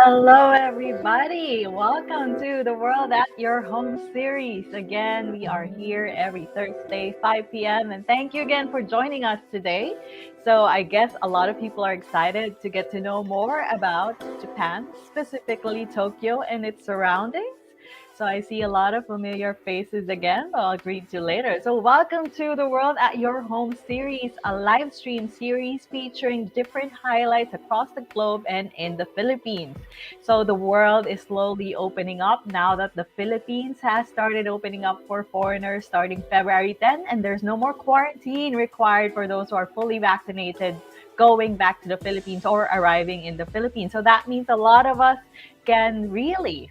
Hello, everybody. Welcome to the World at Your Home series. Again, we are here every Thursday, 5 p.m. And thank you again for joining us today. So, I guess a lot of people are excited to get to know more about Japan, specifically Tokyo and its surroundings. So I see a lot of familiar faces again, but I'll greet you later. So welcome to the World at Your Home series, a live stream series featuring different highlights across the globe and in the Philippines. So the world is slowly opening up now that the Philippines has started opening up for foreigners starting February 10, and there's no more quarantine required for those who are fully vaccinated going back to the Philippines or arriving in the Philippines. So that means a lot of us can really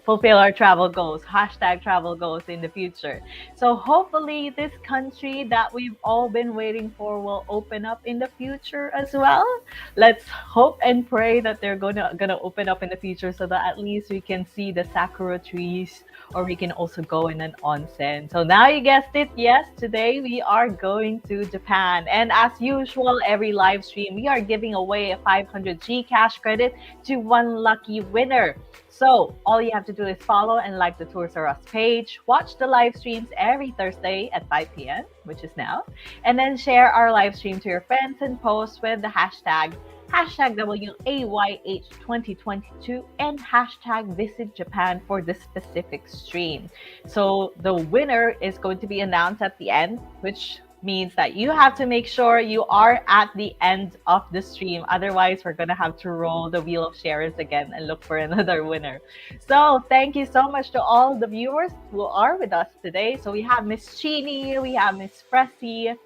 fulfill our travel goals, hashtag travel goals in the future. So hopefully this country that we've all been waiting for will open up in the future as well. Let's hope and pray that they're gonna open up in the future so that at least we can see the sakura trees or we can also go in an onsen. So now you guessed it, yes, today we are going to Japan. And as usual, every live stream, we are giving away a 500 G cash credit to one lucky winner. So all you have to do is follow and like the Tours R Us page, watch the live streams every Thursday at 5 p.m., which is now, and then share our live stream to your friends and post with the hashtag WAYH2022 and hashtag visit Japan for the specific stream. So the winner is going to be announced at the end, which means that you have to make sure you are at the end of the stream. Otherwise, we're going to have to roll the wheel of sharers again and look for another winner. So thank you so much to all the viewers who are with us today. So we have Miss Chini, we have Miss Fressy,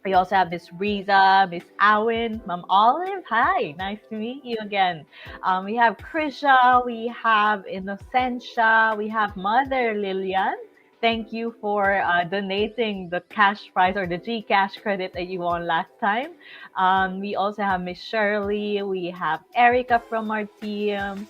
we also have Miss Riza, Miss Awin, Ma'am Olive. Hi, nice to meet you again. We have Krisha, we have Innocentia, we have Mother Lillian. Thank you for donating the cash prize or the G cash credit that you won last time. We also have Miss Shirley, we have Erica from our team,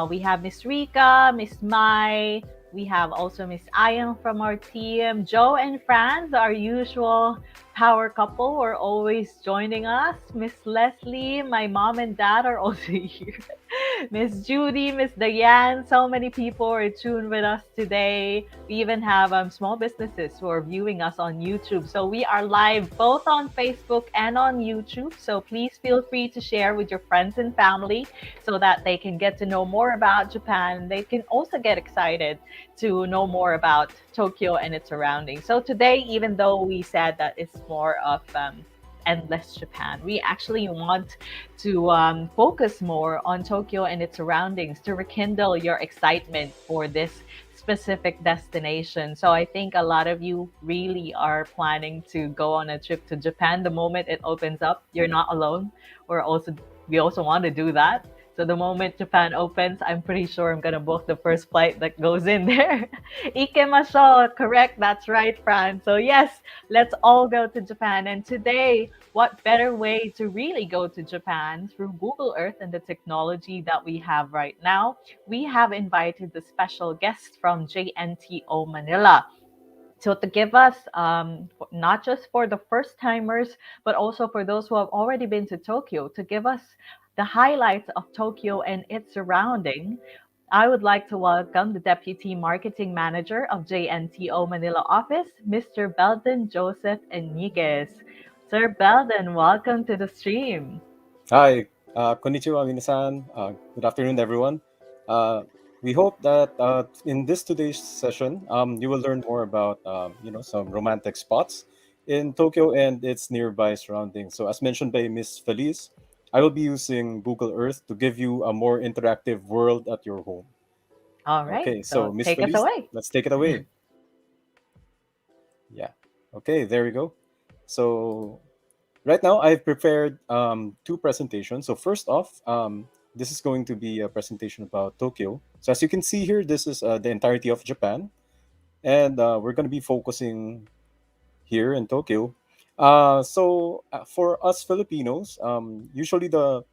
we have Miss Rika, Miss Mai, we have also Miss Ayang from our team, Joe and Franz, our usual power couple, are always joining us. Miss Leslie, my mom and dad are also here. Miss Judy, Miss Diane, so many people are tuned with us today. We even have small businesses who are viewing us on YouTube. So we are live both on Facebook and on YouTube. So please feel free to share with your friends and family so that they can get to know more about Japan. They can also get excited to know more about Tokyo and its surroundings. So today, even though we said that it's more of endless Japan, we actually want to focus more on Tokyo and its surroundings to rekindle your excitement for this specific destination. So I think a lot of you really are planning to go on a trip to Japan the moment it opens up. You're not alone. We also want to do that. So the moment Japan opens, I'm pretty sure I'm gonna book the first flight that goes in there. Ikemashou, correct? That's right, Fran. So yes, let's all go to Japan. And today, what better way to really go to Japan through Google Earth and the technology that we have right now? We have invited the special guest from JNTO Manila. So to give us, not just for the first timers, but also for those who have already been to Tokyo, to give us the highlights of Tokyo and its surrounding, I would like to welcome the Deputy Marketing Manager of JNTO Manila office, Mr. Belden Joseph Eniguez. Sir Belden, welcome to the stream. Hi, konnichiwa, minasan. Good afternoon, everyone. We hope that in this today's session, you will learn more about, some romantic spots in Tokyo and its nearby surroundings. So, as mentioned by Miss Feliz, I will be using Google Earth to give you a more interactive world at your home. All right, Okay, so so Miss take us Feliz, away. let's take it away. Yeah. Okay, there we go. So right now I've prepared two presentations. So first off, this is going to be a presentation about Tokyo. So as you can see here, this is the entirety of Japan, and we're going to be focusing here in Tokyo. For us Filipinos, usually the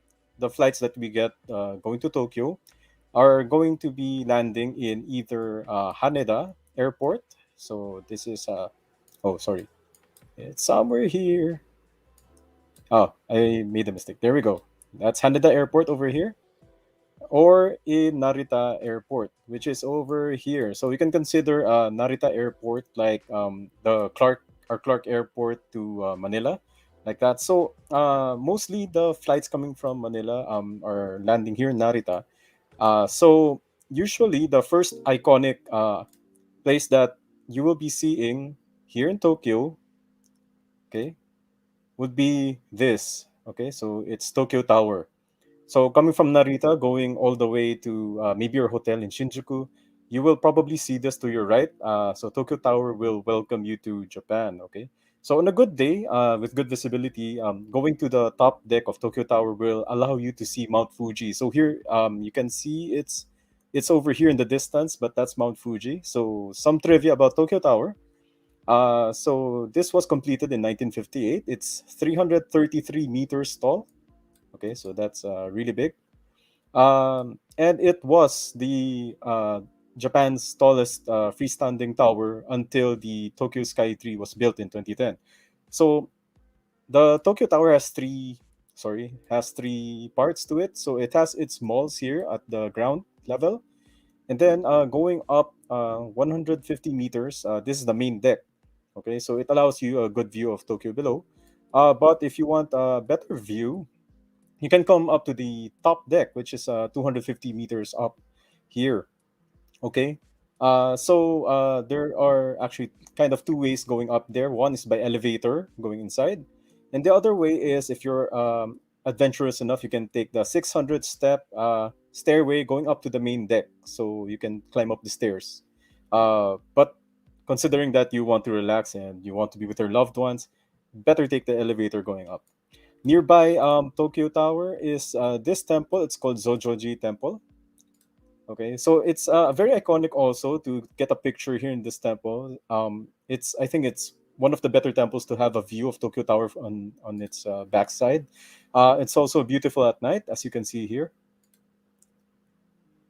flights that we get going to Tokyo are going to be landing in either Haneda Airport. So this is oh, sorry, it's somewhere here. Oh, I made a mistake. There we go. That's Haneda Airport over here, or in Narita Airport, which is over here. So you can consider Narita Airport like the Clark Airport to Manila, like that. So mostly the flights coming from Manila are landing here in Narita. So usually the first iconic place that you will be seeing here in Tokyo, okay, would be this. Okay, so it's Tokyo Tower. So coming from Narita, going all the way to maybe your hotel in Shinjuku, you will probably see this to your right. So Tokyo Tower will welcome you to Japan. Okay. So on a good day, with good visibility, going to the top deck of Tokyo Tower will allow you to see Mount Fuji. So here, you can see it's over here in the distance, but that's Mount Fuji. So some trivia about Tokyo Tower. So this was completed in 1958. It's 333 meters tall. Okay, so that's really big. And it was the Japan's tallest freestanding tower until the Tokyo Sky Tree was built in 2010. So the Tokyo Tower has three parts to it. So it has its malls here at the ground level, and then going up 150 meters, this is the main deck. Okay, so it allows you a good view of Tokyo below. But if you want a better view, you can come up to the top deck, which is 250 meters up here. Okay. There are actually kind of two ways going up there. One is by elevator going inside, and the other way is if you're adventurous enough, you can take the 600 step stairway going up to the main deck, so you can climb up the stairs. But considering that you want to relax and you want to be with your loved ones, better take the elevator going up. Nearby Tokyo Tower is this temple. It's called Zojoji Temple. Okay, so it's very iconic also to get a picture here in this temple. I think it's one of the better temples to have a view of Tokyo Tower on its backside. It's also beautiful at night, as you can see here.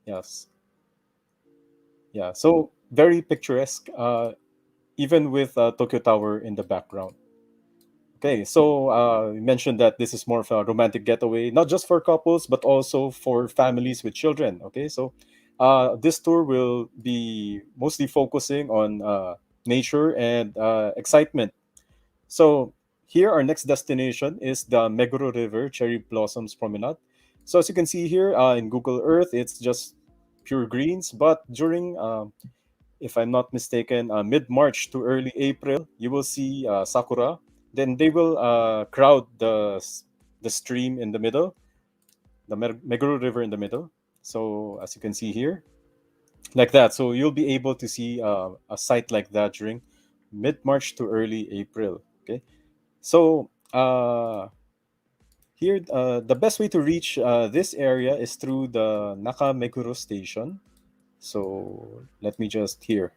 Yes, yeah. So very picturesque, even with Tokyo Tower in the background. Okay, so you mentioned that this is more of a romantic getaway, not just for couples, but also for families with children. Okay, so this tour will be mostly focusing on nature and excitement. So here, our next destination is the Meguro River Cherry Blossoms Promenade. So as you can see here in Google Earth, it's just pure greens, but during if I'm not mistaken, mid March to early April, you will see sakura. Then they will crowd the stream in the middle, the Meguro River in the middle. So as you can see here, like that. So you'll be able to see a site like that during mid March to early April. Okay. So here, the best way to reach this area is through the Nakameguro station. So let me just here.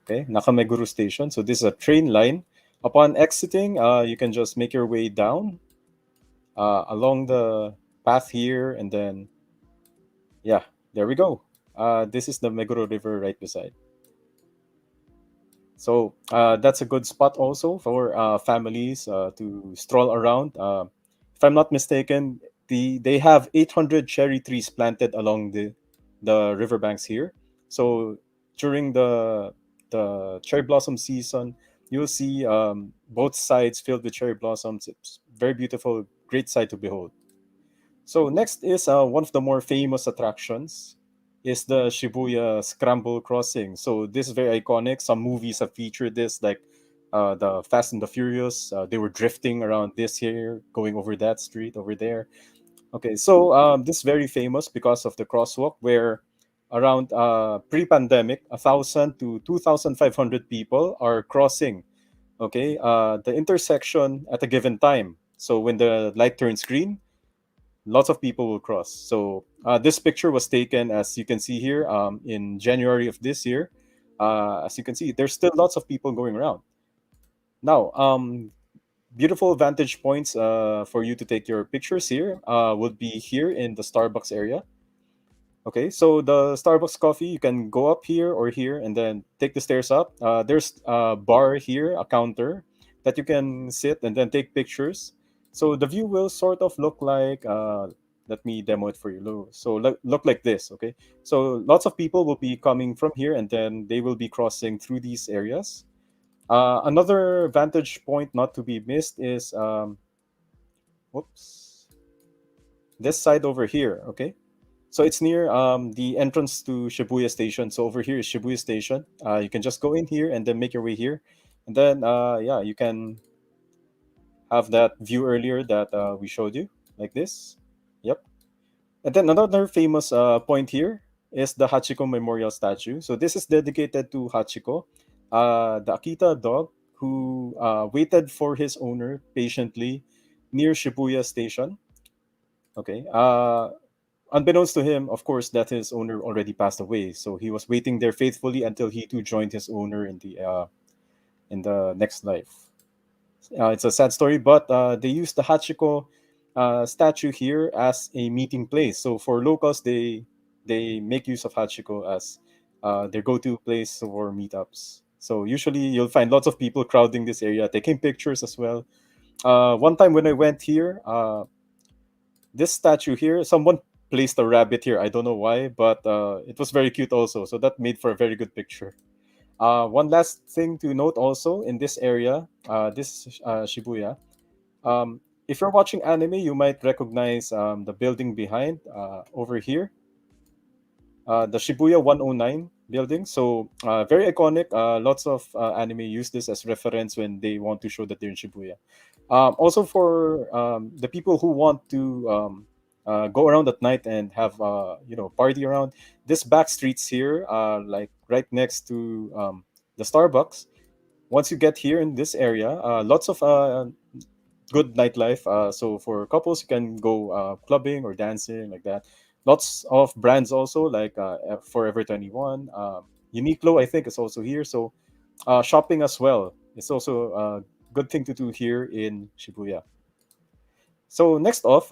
Okay, Nakameguro Station. So this is a train line. Upon exiting, you can just make your way down along the path here, and then yeah, there we go. This is the Meguro River right beside. So that's a good spot also for families to stroll around. If I'm not mistaken, they have 800 cherry trees planted along the riverbanks here. So during the cherry blossom season, you'll see both sides filled with cherry blossoms. It's very beautiful, great sight to behold. So next is one of the more famous attractions is the Shibuya Scramble Crossing. So this is very iconic. Some movies have featured this, like the Fast and the Furious. They were drifting around this here, going over that street over there. Okay, so this is very famous because of the crosswalk where around pre-pandemic, 1,000 to 2,500 people are crossing. Okay, the intersection at a given time. So when the light turns green, lots of people will cross. So this picture was taken, as you can see here, in January of this year. As you can see, there's still lots of people going around. Now, beautiful vantage points for you to take your pictures here would be here in the Starbucks area. Okay, so the Starbucks coffee, you can go up here or here and then take the stairs up. There's a bar here, a counter that you can sit and then take pictures. So the view will sort of look like, let me demo it for you. So look like this, okay? So lots of people will be coming from here and then they will be crossing through these areas. Another vantage point not to be missed is, whoops, this side over here, okay? So it's near the entrance to Shibuya Station. So over here is Shibuya Station. You can just go in here and then make your way here, and then yeah, you can have that view earlier that we showed you, like this. Yep. And then another famous point here is the Hachiko Memorial Statue. So this is dedicated to Hachiko, the Akita dog who waited for his owner patiently near Shibuya Station. Okay. Unbeknownst to him, of course, that his owner already passed away. So he was waiting there faithfully until he too joined his owner in the next life. It's a sad story, but they used the Hachiko statue here as a meeting place. So for locals, they make use of Hachiko as their go-to place for meetups. So usually you'll find lots of people crowding this area, taking pictures as well. One time when I went here, this statue here, someone placed a rabbit here. I don't know why, but it was very cute also. So that made for a very good picture. One last thing to note also in this area, this Shibuya. If you're watching anime, you might recognize the building behind over here, the Shibuya 109 building. So very iconic. Lots of anime use this as reference when they want to show that they're in Shibuya. Also for the people who want to go around at night and have party around, this back streets here, like right next to the Starbucks. Once you get here in this area, lots of good nightlife. So for couples, you can go clubbing or dancing like that. Lots of brands also like Forever 21, Uniqlo. I think is also here. So shopping as well. It's also a good thing to do here in Shibuya. So next off,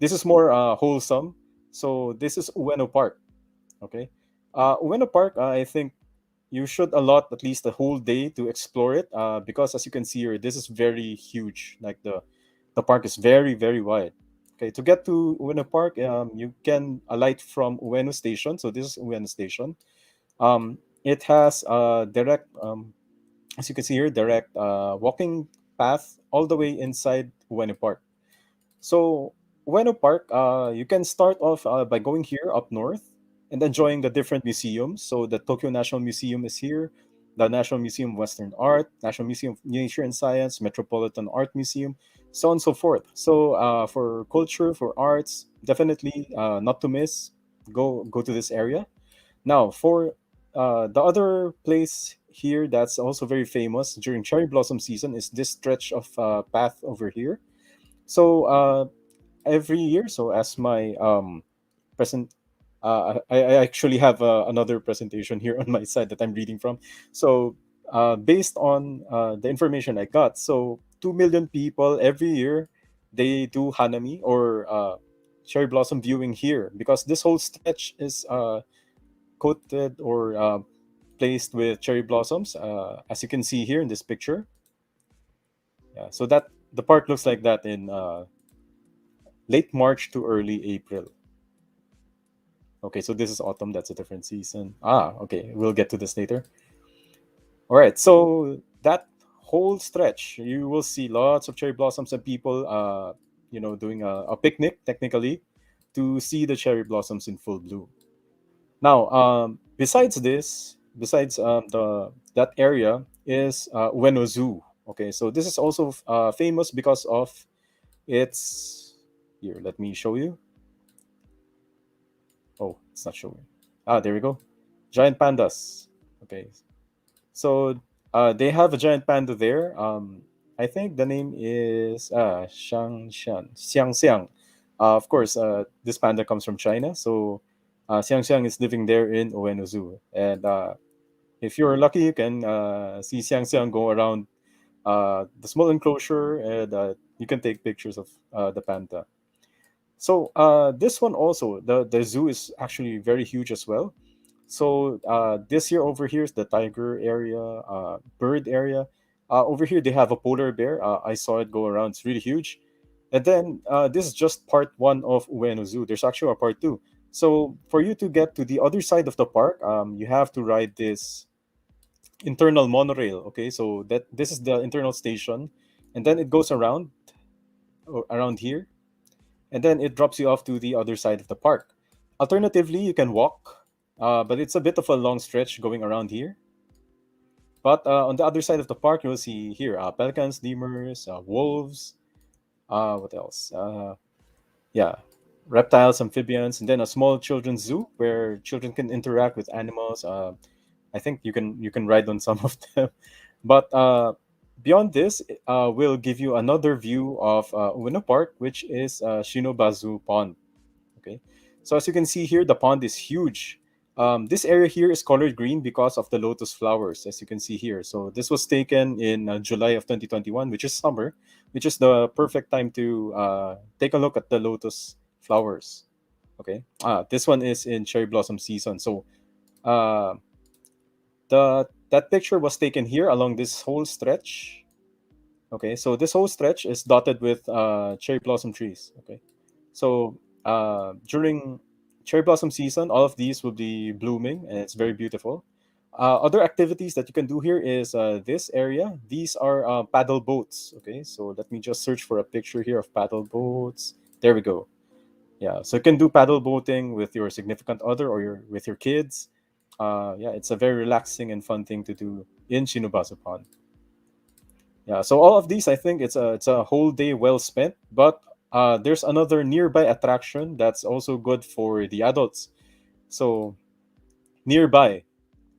this is more wholesome. So this is Ueno Park. Okay, Ueno Park. I think you should allot at least a whole day to explore it because as you can see here, this is very huge. Like the park is very very wide. Okay, to get to Ueno Park, you can alight from Ueno Station. So this is Ueno Station. It has direct, as you can see here, direct walking path all the way inside Ueno Park. So Ueno Park, you can start off by going here up north and enjoying the different museums. So the Tokyo National Museum is here, the National Museum of Western Art, National Museum of Nature and Science, Metropolitan Art Museum, so on and so forth. So for culture, for arts, definitely not to miss. Go to this area. Now for the other place here that's also very famous during cherry blossom season is this stretch of path over here. So every year. So as my present, I actually have another presentation here on my side that I'm reading from. So based on the information I got, so 2 million people every year they do hanami or cherry blossom viewing here because this whole stretch is coated or placed with cherry blossoms, as you can see here in this picture. Yeah, so that the park looks like that in late March to early April. Okay, so this is autumn. That's a different season. Okay. We'll get to this later. All right. So that whole stretch, you will see lots of cherry blossoms and people, doing a picnic technically to see the cherry blossoms in full bloom. Now, besides this, besides the that area is Ueno Zoo. Okay, so this is also famous because of its. Here, let me show you. Oh, It's not showing. Ah, there we go. Giant pandas. Okay. So they have a giant panda there. I think the name is Xiang Xiang. Of course, this panda comes from China. So Xiang Xiang is living there in Ueno Zoo. And if you're lucky, you can see Xiang Xiang go around the small enclosure, and you can take pictures of the panda. So this one also, the zoo is actually very huge as well. So this year over here is the tiger area, bird area. Over here they have a polar bear. I saw it go around. It's really huge. And then this is just part one of Ueno Zoo. There's actually a part two. So for you to get to the other side of the park, you have to ride this internal monorail. Okay, so that this is the internal station, and then it goes around here, and then it drops you off to the other side of the park. Alternatively, you can walk, but it's a bit of a long stretch going around here. But on the other side of the park, you'll see here pelicans, lemurs, wolves. What else? Yeah, reptiles, amphibians, and then a small children's zoo where children can interact with animals. I think you can ride on some of them. But beyond this, we'll give you another view of Ueno Park, which is Shinobazu Pond. Okay, so as you can see here, the pond is huge. This area here is colored green because of the lotus flowers, as you can see here. So this was taken in July of 2021, which is summer, which is the perfect time to take a look at the lotus flowers. Okay, this one is in cherry blossom season. So uh, the that picture was taken here along this whole stretch. Okay, so this whole stretch is dotted with cherry blossom trees. Okay, so during cherry blossom season, all of these will be blooming, and it's very beautiful. Other activities that you can do here is this area. These are paddle boats. Okay, so let me just search for a picture here of paddle boats. There we go. Yeah, so you can do paddle boating with your significant other or with your kids. Yeah, it's a very relaxing and fun thing to do in Shinobazu Pond. Yeah, so all of these, I think it's a whole day well spent. But there's another nearby attraction that's also good for the adults. So nearby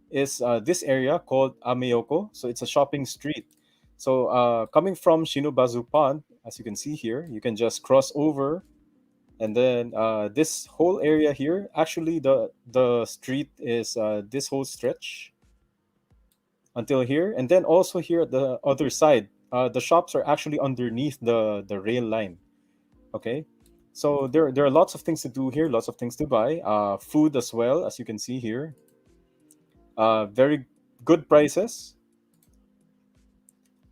is this area called Ameoko. So it's a shopping street. So coming from Shinobazu Pond, as you can see here, you can just cross over, and then this whole area here. Actually, the street is this whole stretch until here, and then also here at the other side, the shops are actually underneath the rail line. Okay, so there are lots of things to do here, lots of things to buy, food as well, as you can see here. Very good prices.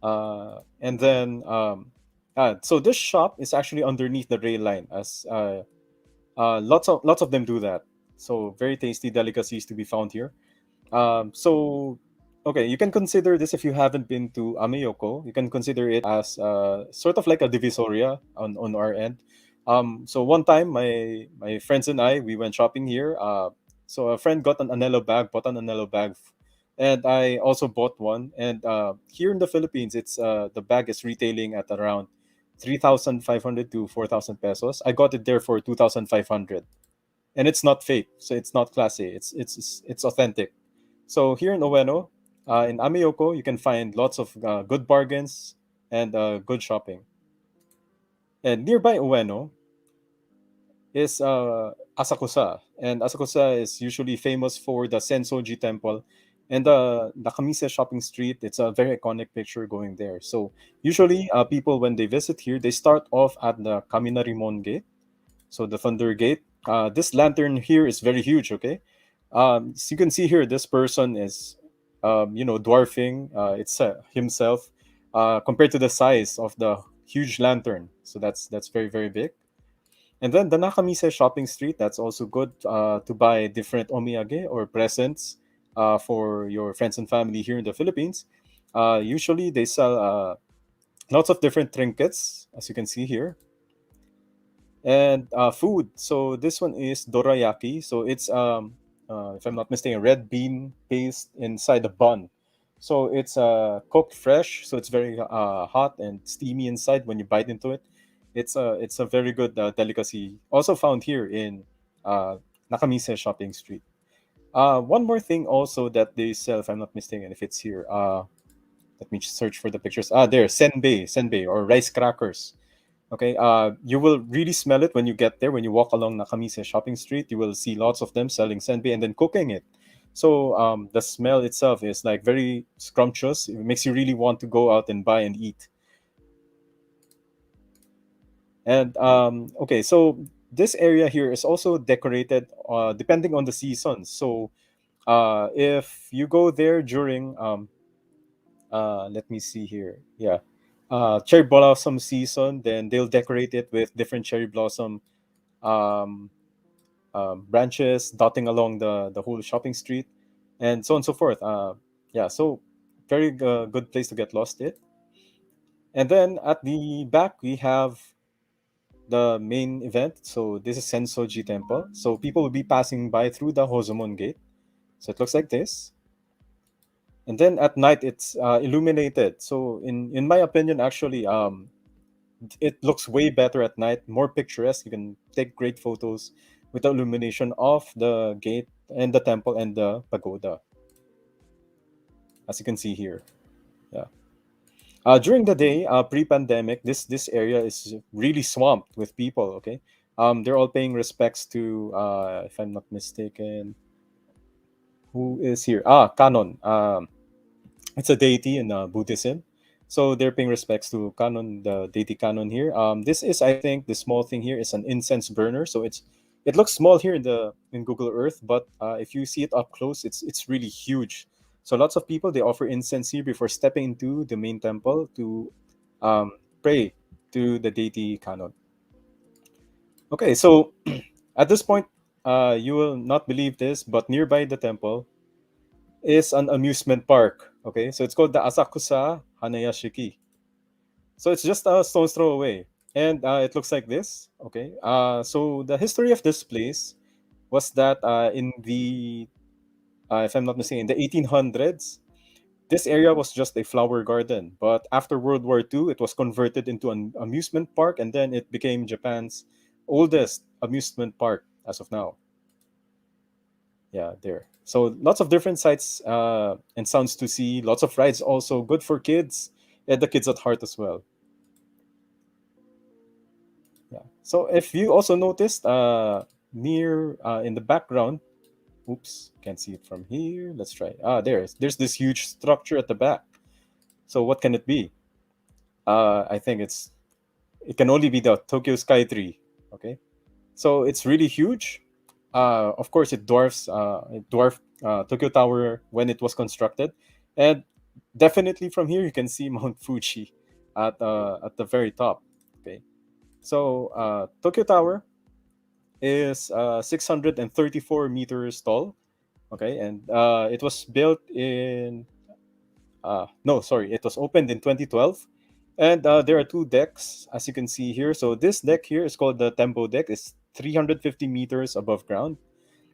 And then so this shop is actually underneath the rail line, as lots of them do that. So very tasty delicacies to be found here. So, okay, you can consider this if you haven't been to Ameyoko. You can consider it as sort of like a divisoria on our end. So one time, my friends and I, we went shopping here. So a friend got an Anello bag, bought an Anello bag, and I also bought one. And here in the Philippines, it's the bag is retailing at around 3,500 to 4,000 pesos. I got it there for 2,500, and it's not fake, so it's not classy. It's authentic. So here in Ueno, in Ameyoko, you can find lots of good bargains and good shopping. And nearby Ueno is Asakusa, and Asakusa is usually famous for the Sensoji Temple and the Nakamise Shopping Street. It's a very iconic picture going there. So usually, people when they visit here, they start off at the Kaminarimon Gate, so the Thunder Gate. This lantern here is very huge. Okay, so you can see here this person is, dwarfing. It's himself compared to the size of the huge lantern. So that's very very big. And then the Nakamise Shopping Street. That's also good to buy different omiyage or presents for your friends and family here in the Philippines. Usually they sell lots of different trinkets, as you can see here, and food. So this one is dorayaki. So it's if I'm not mistaken, red bean paste inside a bun. So it's cooked fresh. So it's very hot and steamy inside when you bite into it. It's a very good delicacy. Also found here in uh, Nakamise Shopping Street. One more thing also that they sell, if I'm not mistaken, if it's here. Let me search for the pictures. There, senbei or rice crackers. Okay, you will really smell it when you get there. When you walk along Nakamise Shopping Street, you will see lots of them selling senbei and then cooking it. So the smell itself is like very scrumptious. It makes you really want to go out and buy and eat. And okay, so this area here is also decorated depending on the season. So if you go there during let me see here, yeah, cherry blossom season, then they'll decorate it with different cherry blossom um, branches dotting along the whole shopping street, and so on and so forth. Yeah, so very good place to get lost in. And then at the back we have the main event. So this is Sensoji Temple. So people will be passing by through the Hozomon Gate. So it looks like this. And then at night it's illuminated. So in my opinion, actually, it looks way better at night, more picturesque. You can take great photos with the illumination of the gate and the temple and the pagoda, as you can see here. Yeah. During the day, pre-pandemic, this area is really swamped with people. Okay, they're all paying respects to, if I'm not mistaken, who is here? Kanon. It's a deity in Buddhism, so they're paying respects to Kanon, the deity Kanon here. This is, I think, the small thing here is an incense burner. So it looks small here in Google Earth, but if you see it up close, it's really huge. So lots of people, they offer incense here before stepping into the main temple to pray to the deity Kanon. Okay, so at this point, you will not believe this, but nearby the temple is an amusement park. Okay, so it's called the Asakusa Hanayashiki. So it's just a stone's throw away, and it looks like this. Okay, so the history of this place was that in the if I'm not mistaken, in the 1800s, this area was just a flower garden. But after World War II, it was converted into an amusement park, and then it became Japan's oldest amusement park as of now. Yeah, there. So lots of different sights and sounds to see. Lots of rides also good for kids and the kids at heart as well. Yeah. So if you also noticed near in the background, oops, can't see it from here. Let's try. There's this huge structure at the back. So what can it be? I think it can only be the Tokyo Sky Tree. Okay. So it's really huge. Of course, it dwarfed Tokyo Tower when it was constructed, and definitely from here you can see Mount Fuji at the very top. Okay, so Tokyo Tower is 634 meters tall. Okay, and it was built in no, sorry, it was opened in 2012. And there are two decks, as you can see here. So this deck here is called the Tembo deck. It's 350 meters above ground.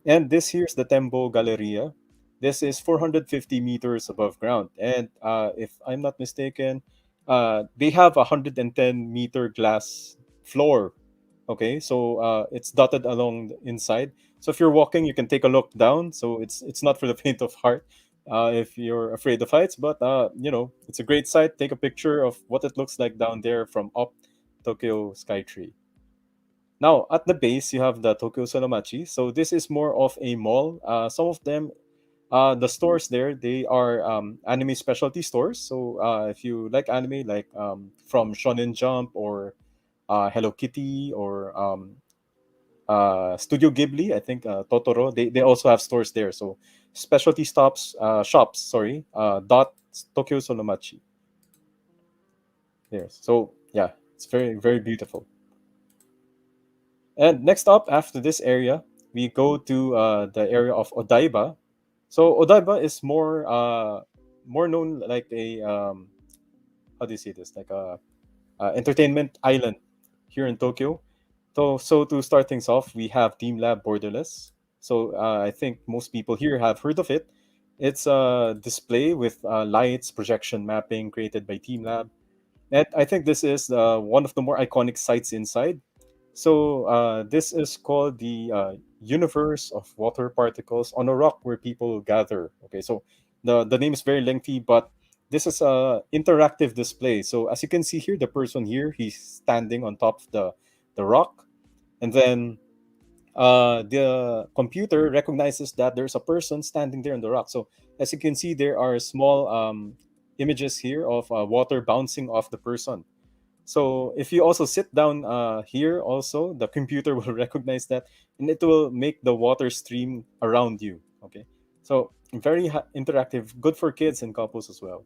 And this here's the Tembo Galleria. This is 450 meters above ground. And if I'm not mistaken, they have a 110-meter glass floor. Okay, so it's dotted along the inside. So if you're walking, you can take a look down. So it's not for the faint of heart if you're afraid of heights. But it's a great sight. Take a picture of what it looks like down there from up Tokyo Skytree. Now, at the base, you have the Tokyo Sonomachi. So this is more of a mall. Some of them, the stores there, they are anime specialty stores. So if you like anime, like from Shonen Jump or Hello Kitty or Studio Ghibli, I think Totoro, they also have stores there. So specialty shops, sorry, dot Tokyo Sonomachi. There. So yeah, it's very, very beautiful. And next up, after this area, we go to the area of Odaiba. So Odaiba is more known like a how do you say this? Like a entertainment island here in Tokyo. So to start things off, we have Team Lab Borderless. So I think most people here have heard of it. It's a display with lights, projection mapping created by Team Lab. And I think this is one of the more iconic sites inside. So this is called the universe of water particles on a rock where people gather. Okay, so the name is very lengthy, but this is a interactive display. So as you can see here, the person here, he's standing on top of the rock, and then the computer recognizes that there's a person standing there on the rock. So as you can see, there are small images here of water bouncing off the person. So if you also sit down here, also the computer will recognize that, and it will make the water stream around you. Okay, so very interactive, good for kids and couples as well.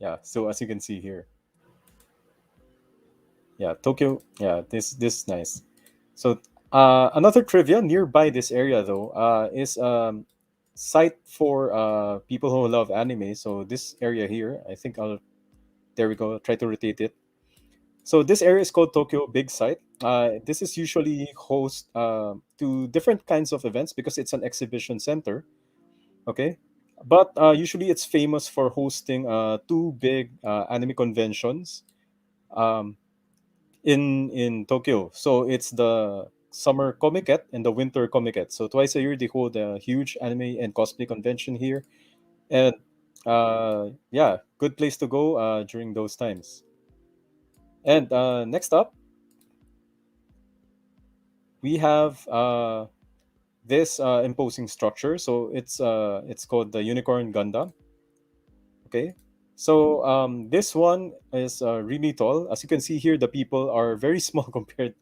Yeah. So as you can see here, yeah, Tokyo. Yeah, this is nice. So another trivia nearby this area though is site for people who love anime. So this area here, I think I'll there we go. Try to rotate it. So this area is called Tokyo Big Sight. This is usually host to different kinds of events because it's an exhibition center. Okay, but usually it's famous for hosting two big anime conventions um, in Tokyo. So it's the summer Comiket and the winter Comiket. So twice a year they hold a huge anime and cosplay convention here, and yeah, good place to go during those times. And next up, we have this imposing structure. So it's called the Unicorn Gundam. Okay, so this one is really tall. As you can see here, the people are very small compared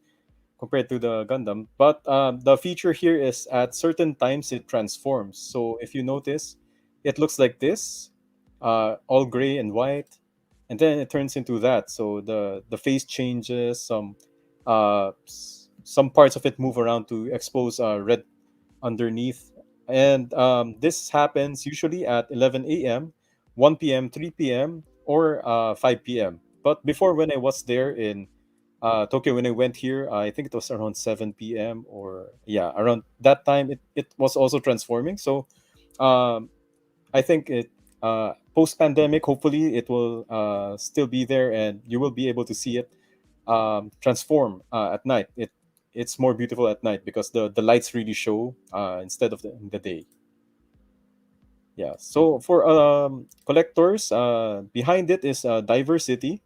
to the Gundam. But the feature here is at certain times it transforms. So if you notice, it looks like this, all gray and white, and then it turns into that. So the face changes. Some parts of it move around to expose red underneath. And this happens usually at 11 a.m., 1 p.m., 3 p.m., or 5 p.m. But before, when I was there in Tokyo, when I went here, I think it was around 7 p.m. or yeah, around that time, it was also transforming. So um, I think it post pandemic, hopefully, it will still be there and you will be able to see it transform at night. It's more beautiful at night because the lights really show instead of in the day. Yeah. So for collectors, behind it is diversity.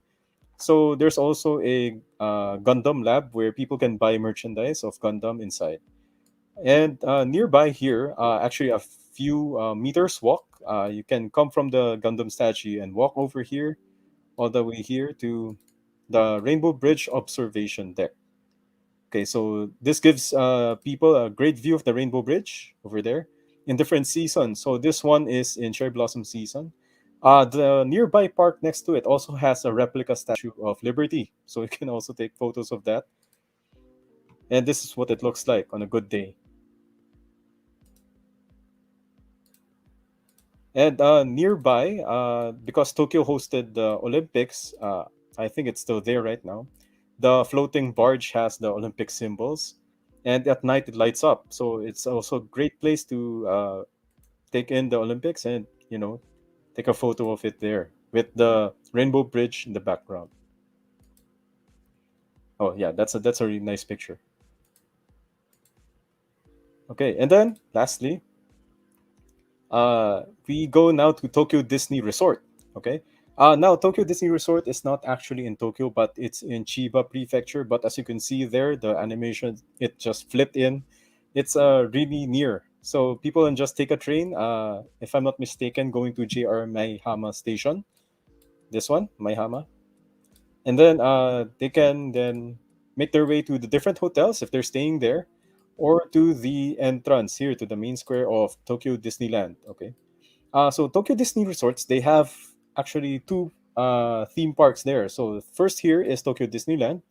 So there's also a Gundam lab where people can buy merchandise of Gundam inside. And nearby here, actually a few meters walk, you can come from the Gundam statue and walk over here, all the way here to the Rainbow Bridge observation deck. Okay, so this gives people a great view of the Rainbow Bridge over there in different seasons. So this one is in cherry blossom season. The nearby park next to it also has a replica statue of Liberty, so you can also take photos of that. And this is what it looks like on a good day. And nearby, because Tokyo hosted the Olympics, I think it's still there right now. The floating barge has the Olympic symbols, and at night it lights up. So it's also a great place to take in the Olympics and take a photo of it there with the Rainbow Bridge in the background. Oh yeah, that's a really nice picture. Okay, and then lastly, we go now to Tokyo Disney Resort. Okay. Now Tokyo Disney Resort is not actually in Tokyo, but it's in Chiba Prefecture. But as you can see there, the animation it just flipped in. It's really near, so people can just take a train. If I'm not mistaken, going to JR Maihama Station. This one, Maihama, and then they can then make their way to the different hotels if they're staying there, or to the entrance here to the main square of Tokyo Disneyland. Okay. So Tokyo Disney Resorts, they have actually two theme parks there. So first here is Tokyo Disneyland.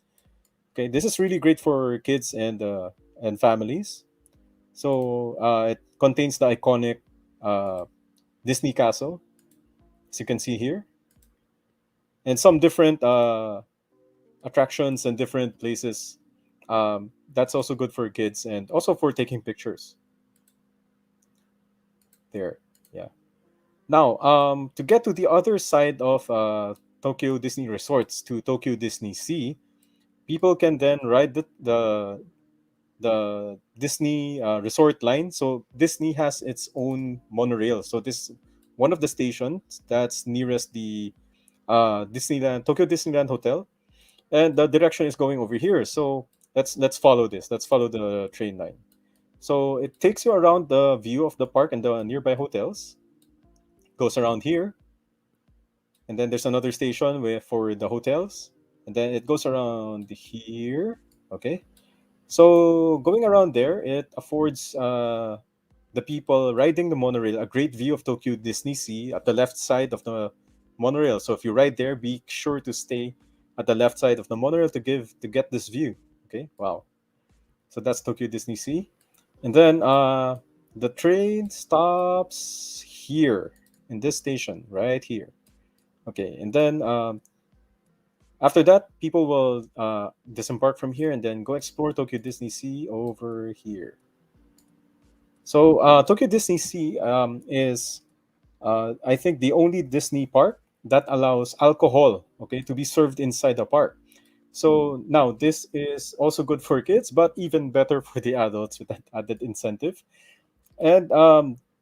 Okay, this is really great for kids and families. So it contains the iconic uh, Disney Castle, as you can see here, and some different attractions and different places. That's also good for kids and also for taking pictures there. Yeah. Now, to get to the other side of Tokyo Disney Resorts to Tokyo Disney Sea, people can then ride the the Disney resort line. So Disney has its own monorail. So this one of the stations that's nearest the Disneyland Tokyo Disneyland Hotel, and the direction is going over here. So let's follow this. Let's follow the train line. So it takes you around the view of the park and the nearby hotels. Goes around here, and then there's another station where for the hotels, and then it goes around here. Okay, so going around there, it affords the people riding the monorail a great view of Tokyo Disney Sea at the left side of the monorail. So if you ride there, be sure to stay at the left side of the monorail to get this view. Okay, wow. So that's Tokyo Disney Sea, and then the train stops here in this station right here. Okay, and then after that, people will disembark from here and then go explore Tokyo Disney Sea over here. So Tokyo Disney Sea is, I think, the only Disney park that allows alcohol, okay, to be served inside the park. So now this is also good for kids, but even better for the adults with that added incentive. And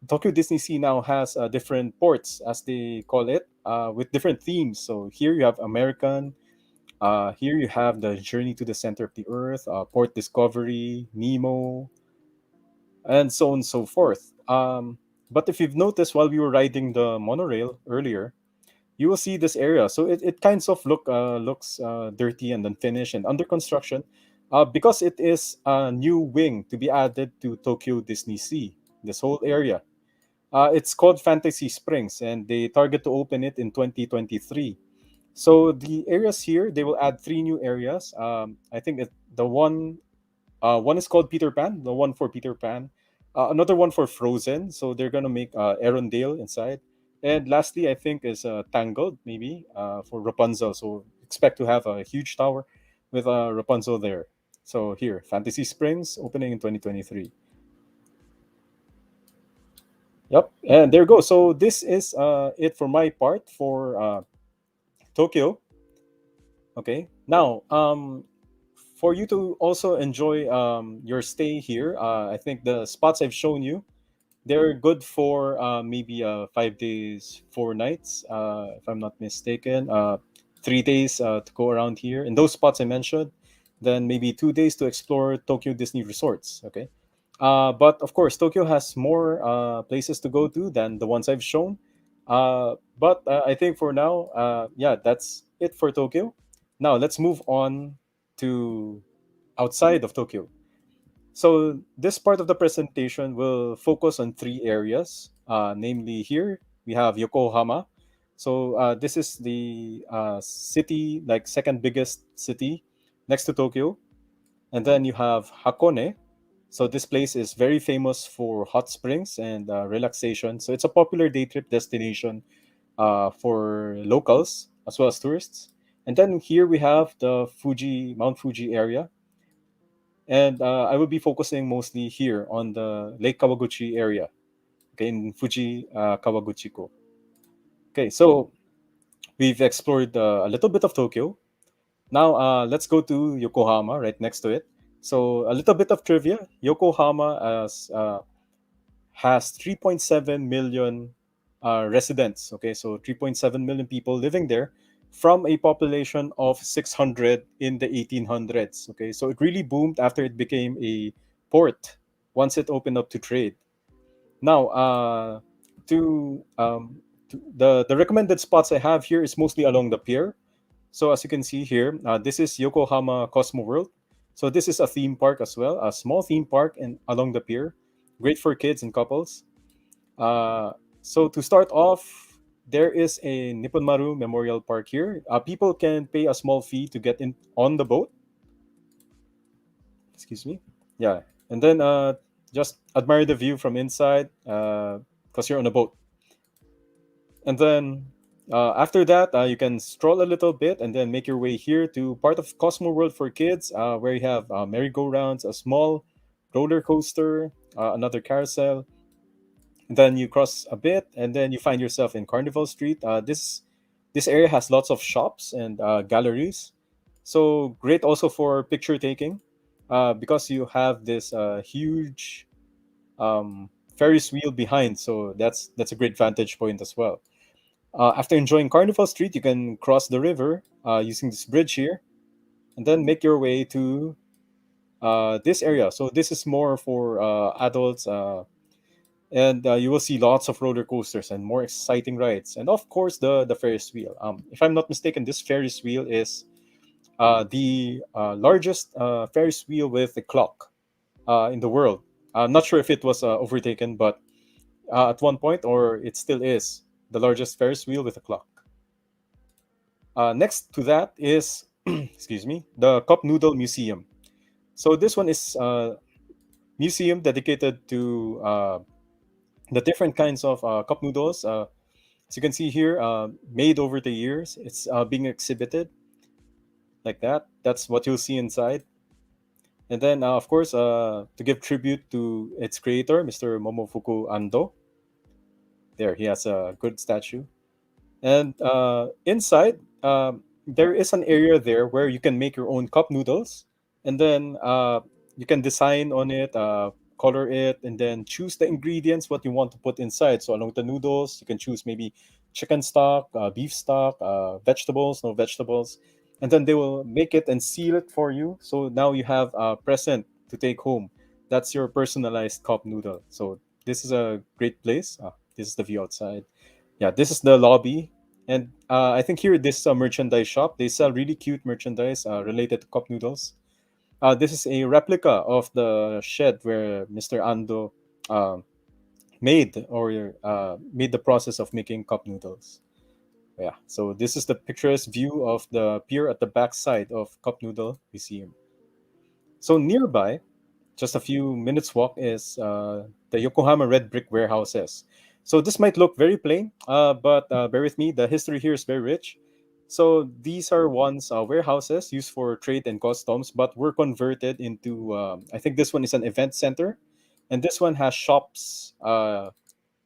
Tokyo Disney Sea now has different ports, as they call it, with different themes. So here you have American. Here you have the Journey to the Center of the Earth, Port Discovery, Nemo, and so on and so forth. But if you've noticed while we were riding the monorail earlier, you will see this area. So it kinds of looks dirty and unfinished and under construction, because it is a new wing to be added to Tokyo Disney Sea. This whole area. It's called Fantasy Springs, and they target to open it in 2023. So the areas here, they will add three new areas. I think the one is called Peter Pan, the one for Peter Pan, another one for Frozen. So they're gonna make Arendelle inside, and lastly, I think is Tangled, maybe for Rapunzel. So expect to have a huge tower with Rapunzel there. So here, Fantasy Springs opening in 2023. Yep, and there you go. So this is it for my part for Tokyo. Okay. Now, for you to also enjoy your stay here, I think the spots I've shown you, they're good for maybe 5 days, 4 nights, if I'm not mistaken. 3 days to go around here in those spots I mentioned. Then maybe 2 days to explore Tokyo Disney resorts. Okay. But of course, Tokyo has more places to go to than the ones I've shown. But I think for now, yeah, that's it for Tokyo. Now let's move on to outside of Tokyo. So this part of the presentation will focus on three areas, namely here we have Yokohama. So this is the city, like second biggest city next to Tokyo, and then you have Hakone. So this place is very famous for hot springs and relaxation. So it's a popular day trip destination for locals as well as tourists. And then here we have the Mount Fuji area, and I will be focusing mostly here on the Lake Kawaguchi area, okay, in Fuji Kawaguchiko. Okay, so we've explored a little bit of Tokyo. Now let's go to Yokohama, right next to it. So a little bit of trivia: Yokohama has 3.7 million residents. Okay, so 3.7 million people living there from a population of 600 in the 1800s. Okay, so it really boomed after it became a port once it opened up to trade. Now, to the recommended spots I have here is mostly along the pier. So as you can see here, this is Yokohama Cosmo World. So this is a theme park as well, a small theme park and along the pier, great for kids and couples. Uh, so to start off, there is a Nippon Maru Memorial Park here. People can pay a small fee to get in on the boat. Excuse me. Yeah, and then just admire the view from inside because you're on a boat. And then after that, you can stroll a little bit and then make your way here to part of Cosmo World for kids, where you have merry-go-rounds, a small roller coaster, another carousel. And then you cross a bit, and then you find yourself in Carnival Street. This area has lots of shops and galleries, so great also for picture taking. because you have this huge Ferris wheel behind. So that's a great vantage point as well. After enjoying Carnival Street, you can cross the river using this bridge here, and then make your way to this area. So this is more for adults, and you will see lots of roller coasters and more exciting rides, and of course the Ferris wheel. If I'm not mistaken, this Ferris wheel is the largest Ferris wheel with a clock in the world. I'm not sure if it was overtaken, but at one point, or it still is, the largest Ferris wheel with a clock. Next to that is, excuse me, the Cup Noodle Museum. So this one is a museum dedicated to the different kinds of cup noodles. As you can see here, made over the years, it's being exhibited like that. That's what you'll see inside. And then, of course, to give tribute to its creator, Mr. Momofuku Ando. There, he has a good statue. And inside, there is an area there where you can make your own cup noodles, and then you can design on it, color it, and then choose the ingredients what you want to put inside. So along with the noodles, you can choose maybe chicken stock, beef stock, vegetables, no vegetables, and then they will make it and seal it for you. So now you have a present to take home. That's your personalized cup noodle. So this is a great place. This is the view outside. Yeah, this is the lobby. And I think here, this is a merchandise shop. They sell really cute merchandise related to cup noodles. This is a replica of the shed where Mr. Ando uh, made the process of making cup noodles. Yeah, so this is the picturesque view of the pier at the backside of Cup Noodle Museum. So nearby, just a few minutes walk, is the Yokohama red brick warehouses. So this might look very plain, but bear with me. The history here is very rich. So these are once warehouses used for trade and customs, but were converted into. I think this one is an event center, and this one has shops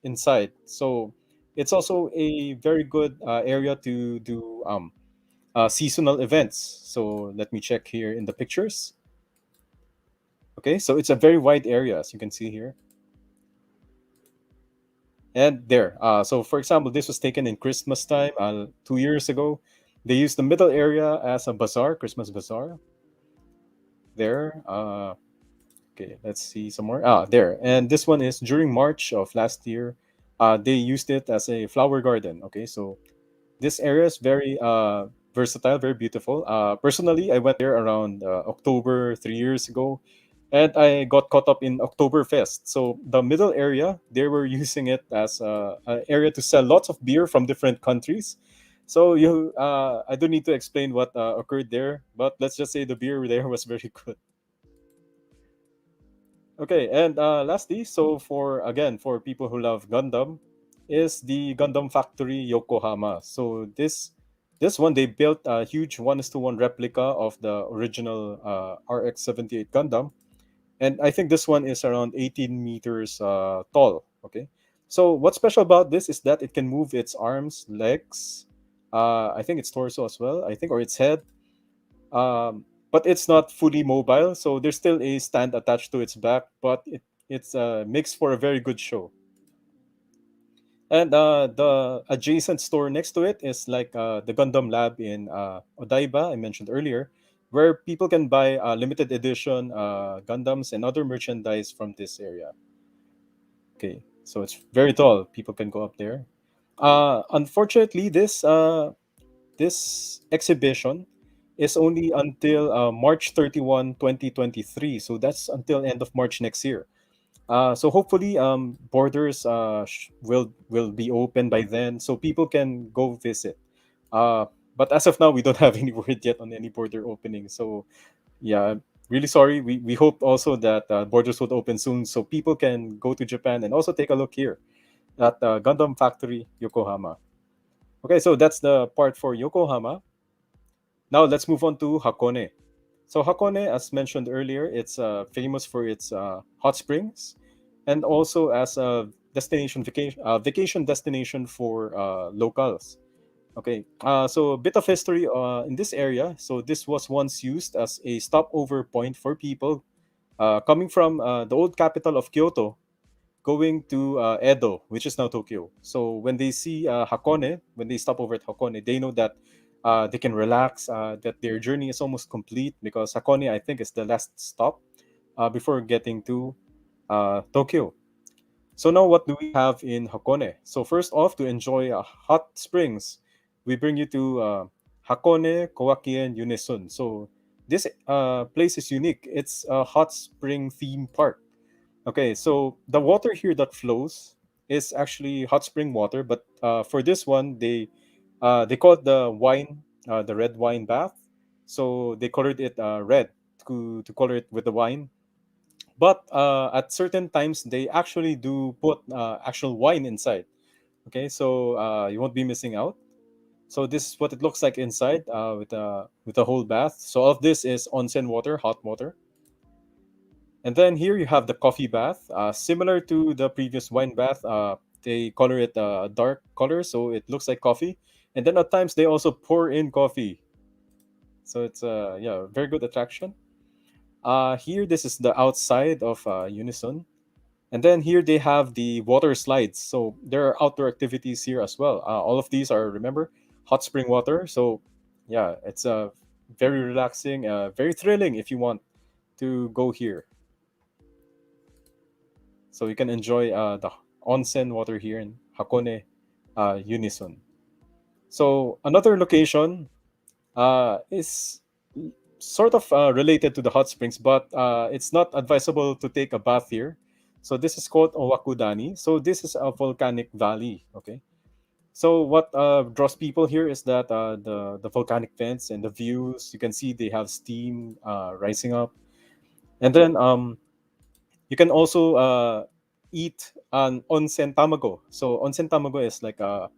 inside. So it's also a very good area to do seasonal events. So let me check here in the pictures. Okay, so it's a very wide area, as you can see here. And there, so for example, this was taken in Christmas time 2 years ago. They used the middle area as a bazaar, Christmas bazaar. There, okay, let's see some more. There, and this one is during March of last year. They used it as a flower garden. Okay, so this area is very versatile, very beautiful. Personally, I went there around October 3 years ago, and I got caught up in Oktoberfest. So the middle area, they were using it as an area to sell lots of beer from different countries. So I don't need to explain what occurred there, but let's just say the beer there was very good. Okay, and lastly, so for people who love Gundam, is the Gundam Factory Yokohama. So this one, they built a huge 1:1 replica of the original RX-78 Gundam, and I think this one is around 18 meters tall. Okay, so what's special about this is that it can move its arms, legs, I think its torso as well. I think, or its head, but it's not fully mobile, so there's still a stand attached to its back, but it's makes for a very good show. And the adjacent store next to it is like the Gundam Lab in Odaiba, I mentioned earlier, where people can buy limited edition Gundams and other merchandise from this area. Okay, so it's very tall. People can go up there. Unfortunately, this exhibition is only until March 31, 2023. So that's until end of March next year. So hopefully, borders will be open by then, so people can go visit. Uh, but as of now, we don't have any word yet on any border opening. So yeah, really sorry. We hope also that borders would open soon, so people can go to Japan and also take a look here at Gundam Factory Yokohama. Okay, so that's the part for Yokohama. Now let's move on to Hakone. So Hakone, as mentioned earlier, it's famous for its hot springs, and also as a vacation destination for locals. Okay, so a bit of history in this area. So this was once used as a stopover point for people coming from the old capital of Kyoto, going to Edo, which is now Tokyo. So when they see Hakone, when they stop over at Hakone, they know that they can relax, that their journey is almost complete because Hakone, I think, is the last stop before getting to Tokyo. So now, what do we have in Hakone? So first off, to enjoy hot springs, we bring you to Hakone Kowakien Unisun. So this place is unique. It's a hot spring theme park. Okay, so the water here that flows is actually hot spring water, but for this one, they call it the wine, the red wine bath. So they colored it red to color it with the wine. But at certain times, they actually do put actual wine inside. Okay, so you won't be missing out. So this is what it looks like inside with a whole bath. So all of this is onsen water, hot water. And then here you have the coffee bath, similar to the previous wine bath. They color it a dark color, so it looks like coffee. And then at times they also pour in coffee, so it's yeah, very good attraction. Here this is the outside of Unison, and then here they have the water slides. So there are outdoor activities here as well. All of these are, remember, hot spring water. So yeah, it's very relaxing, very thrilling if you want to go here. So you can enjoy the onsen water here in Hakone Unison. So another location is sort of related to the hot springs, but it's not advisable to take a bath here. So this is called Owakudani. So this is a volcanic valley. Okay. So what draws people here is that the volcanic vents and the views. You can see they have steam rising up, and then you can also eat an onsen tamago. So onsen tamago is like a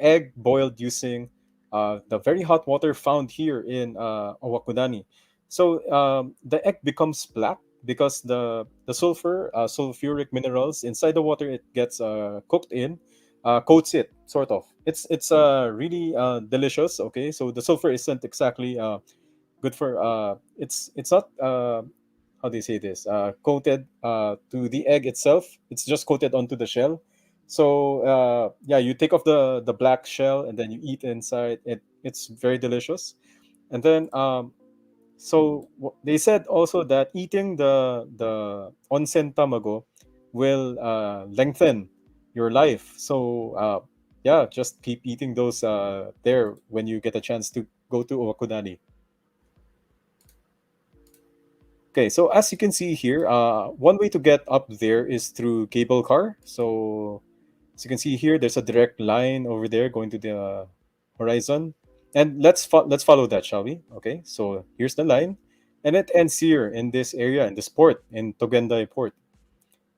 egg boiled using the very hot water found here in Owakudani. So the egg becomes black because the sulfur sulfuric minerals inside the water it gets cooked in coats it sort of. It's really delicious. Okay, so the sulfur isn't exactly good for it's not how do you say this coated to the egg itself. It's just coated onto the shell. So yeah, you take off the black shell and then you eat inside it. It's very delicious. And then they said also that eating the onsen tamago will lengthen your life. So yeah, just keep eating those there when you get a chance to go to Owakudani. Okay, so as you can see here, one way to get up there is through cable car. So as you can see here, there's a direct line over there going to the horizon, and let's follow that, shall we? Okay, so here's the line, and it ends here in this area in this port in Togendai port.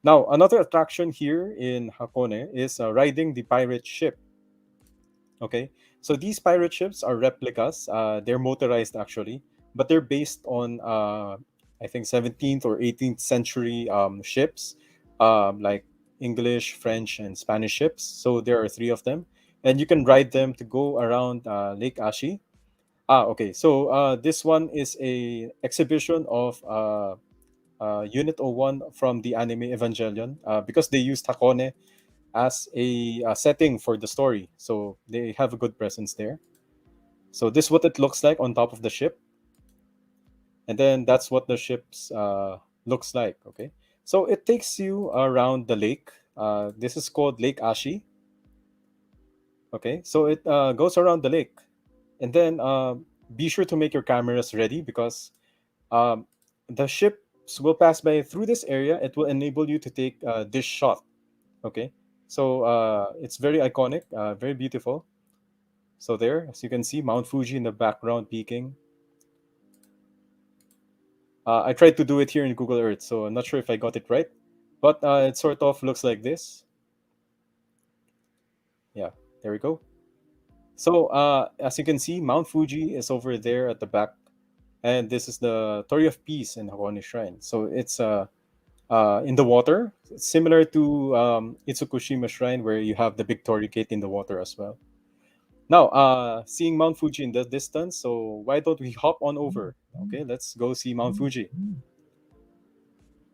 Now another attraction here in Hakone is riding the pirate ship. Okay, so these pirate ships are replicas. They're motorized actually, but they're based on I think 17th or 18th century ships, like English, French, and Spanish ships. So there are three of them, and you can ride them to go around Lake Ashi. Okay. So this one is a exhibition of Unit 01 from the anime Evangelion because they used Hakone as a setting for the story. So they have a good presence there. So this is what it looks like on top of the ship, and then that's what the ship's looks like. Okay, so it takes you around the lake. This is called Lake Ashi. Okay, so it goes around the lake, and then be sure to make your cameras ready because um, the ships will pass by through this area. It will enable you to take this shot. Okay, so it's very iconic, very beautiful. So there, as you can see, Mount Fuji in the background peaking. I tried to do it here in Google Earth, so I'm not sure if I got it right, but it sort of looks like this. Yeah, there we go. So as you can see, Mount Fuji is over there at the back, and this is the Torii of Peace in Hakone Shrine. So it's in the water, similar to Itsukushima Shrine, where you have the big torii gate in the water as well. Now, seeing Mount Fuji in the distance, so why don't we hop on over? Okay, let's go see Mount Fuji.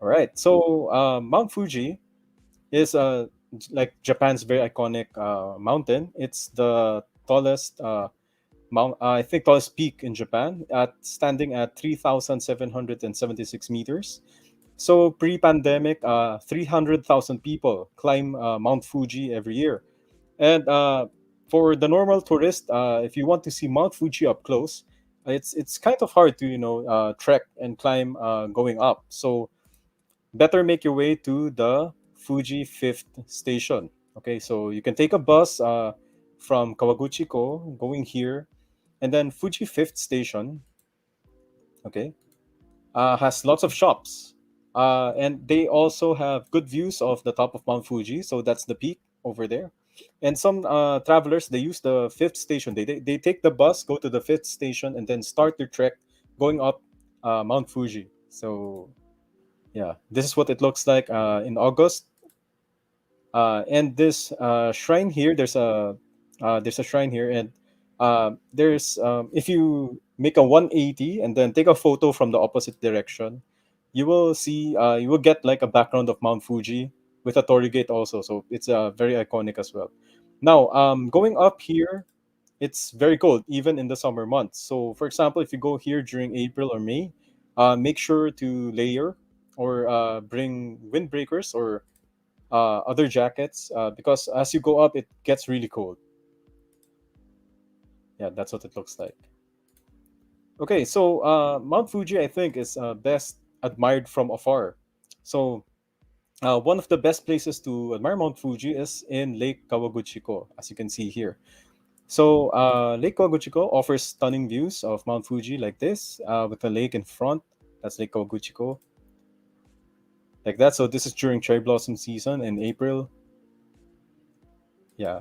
All right. So, Mount Fuji is like Japan's very iconic mountain. It's the tallest I think tallest peak in Japan, at standing at 3,776 meters. So pre-pandemic, 300,000 people climb Mount Fuji every year. And for the normal tourist, if you want to see Mount Fuji up close, it's kind of hard to trek and climb going up. So better make your way to the Fuji Fifth Station. Okay, so you can take a bus from Kawaguchiko going here, and then Fuji Fifth Station. Okay, has lots of shops, and they also have good views of the top of Mount Fuji. So that's the peak over there. And some travelers, they use the fifth station. They take the bus, go to the fifth station, and then start their trek going up Mount Fuji. So yeah, this is what it looks like in August. And this shrine here, there's a shrine here, and there's if you make a 180 and then take a photo from the opposite direction, you will get like a background of Mount Fuji with a torii gate also. So it's very iconic as well. Now, going up here, it's very cold even in the summer months. So, for example, if you go here during April or May, make sure to layer or bring windbreakers or other jackets because as you go up, it gets really cold. Yeah, that's what it looks like. Okay, so Mount Fuji, I think, is best admired from afar. So one of the best places to admire Mount Fuji is in Lake Kawaguchiko, as you can see here. So Lake Kawaguchiko offers stunning views of Mount Fuji like this, with a lake in front. That's Lake Kawaguchiko, like that. So this is during cherry blossom season in April. Yeah,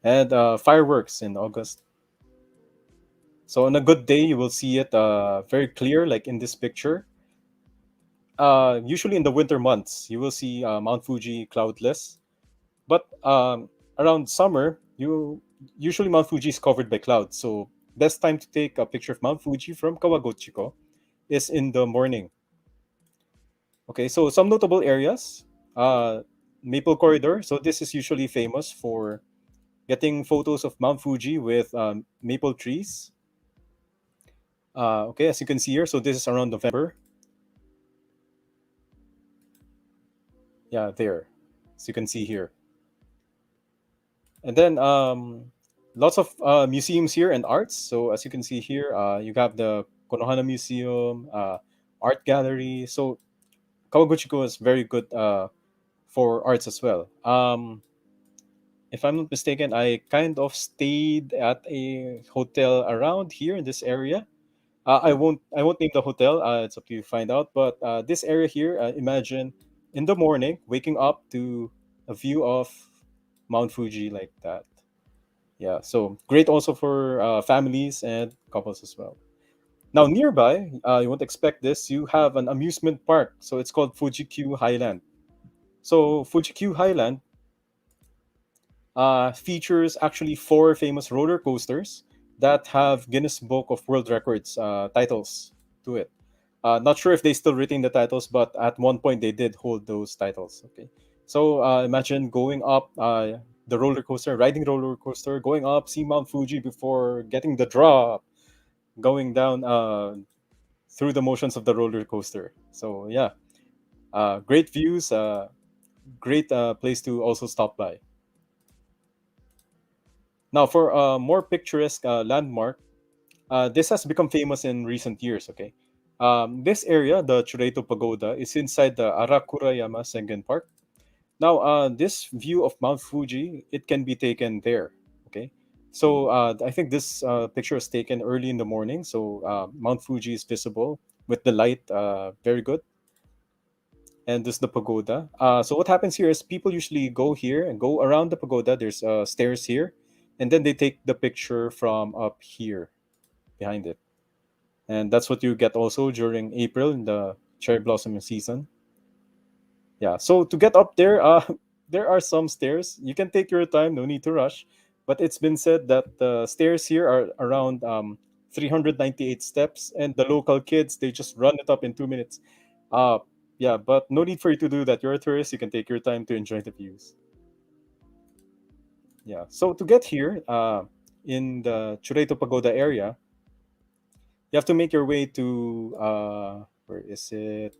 and fireworks in August. So on a good day, you will see it very clear, like in this picture. Usually in the winter months, you will see Mount Fuji cloudless. But around summer, you usually Mount Fuji is covered by clouds. So best time to take a picture of Mount Fuji from Kawagochiko is in the morning. Okay, so some notable areas, uh, Maple Corridor. So this is usually famous for getting photos of Mount Fuji with maple trees. Okay, as you can see here, so this is around November. Yeah, there, as you can see here. And then lots of museums here and arts. So as you can see here, you have the Konohana Museum, art gallery. So Kawaguchiko is very good for arts as well. If I'm not mistaken, I kind of stayed at a hotel around here in this area. I won't name the hotel. It's up to you to find out. But this area here, imagine in the morning waking up to a view of Mount Fuji like that. Yeah, so great also for families and couples as well. Now nearby, you won't expect this. You have an amusement park, so it's called Fuji Q Highland. So Fuji Q Highland features actually four famous roller coasters that have Guinness Book of World Records titles to it. Not sure if they still retain the titles, but at one point they did hold those titles. Okay, so imagine going up the roller coaster, riding the roller coaster, going up, see Mount Fuji before getting the drop, going down through the motions of the roller coaster. So yeah, great views, great place to also stop by. Now for a more picturesque landmark, this has become famous in recent years. Okay, this area, the Chureito Pagoda, is inside the Arakurayama Sengen Park. Now, this view of Mount Fuji, it can be taken there. Okay, so I think this picture was taken early in the morning, so Mount Fuji is visible with the light, very good. And this is the pagoda. So what happens here is people usually go here and go around the pagoda. There's stairs here, and then they take the picture from up here behind it. And that's what you get also during April in the cherry blossom season. Yeah. So to get up there, there are some stairs. You can take your time. No need to rush. but it's been said that the stairs here are around 398 steps, and the local kids they just run it up in 2 minutes. Uh, yeah, but no need for you to do that. You're a tourist. You can take your time to enjoy the views. Yeah. So to get here, in the Churreto Pagoda area, you have to make your way to where is it?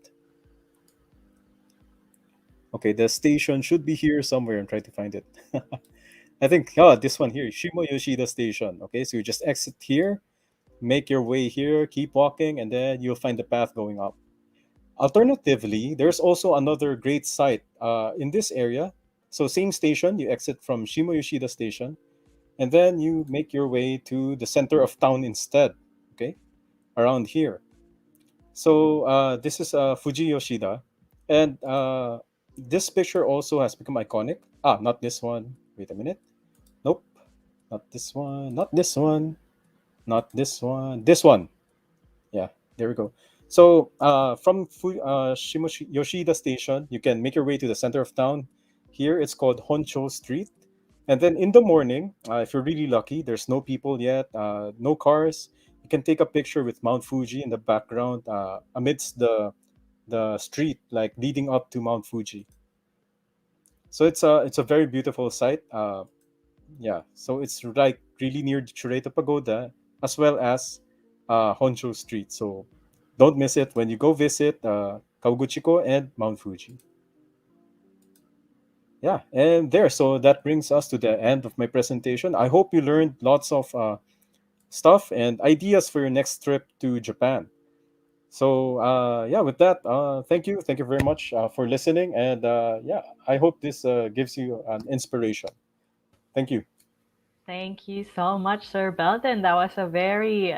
Okay, the station should be here somewhere. I'm trying to find it. I think this one here, Shimo Yoshida Station. Okay, so you just exit here, make your way here, keep walking, and then you'll find the path going up. Alternatively, there's also another great site in this area. So same station, you exit from Shimo Yoshida Station, and then you make your way to the center of town instead. Okay, around here. So this is Fuji Yoshida, and this picture also has become iconic. Not this one. Wait a minute. Nope, not this one. Not this one. Not this one. This one. Yeah, there we go. So from Yoshida Station, you can make your way to the center of town. Here it's called Honcho Street. And then in the morning, if you're really lucky, there's no people yet, no cars. You can take a picture with Mount Fuji in the background amidst the street, like leading up to Mount Fuji. So it's a very beautiful site. Yeah, so it's like really near the Chureta Pagoda as well as Honcho Street. So don't miss it when you go visit Kawaguchiko and Mount Fuji. Yeah, and there. So that brings us to the end of my presentation. I hope you learned lots of stuff and ideas for your next trip to Japan. So yeah, with that, thank you very much for listening, and yeah, I hope this gives you an inspiration. Thank you. Thank you so much, Sir Belden. That was a very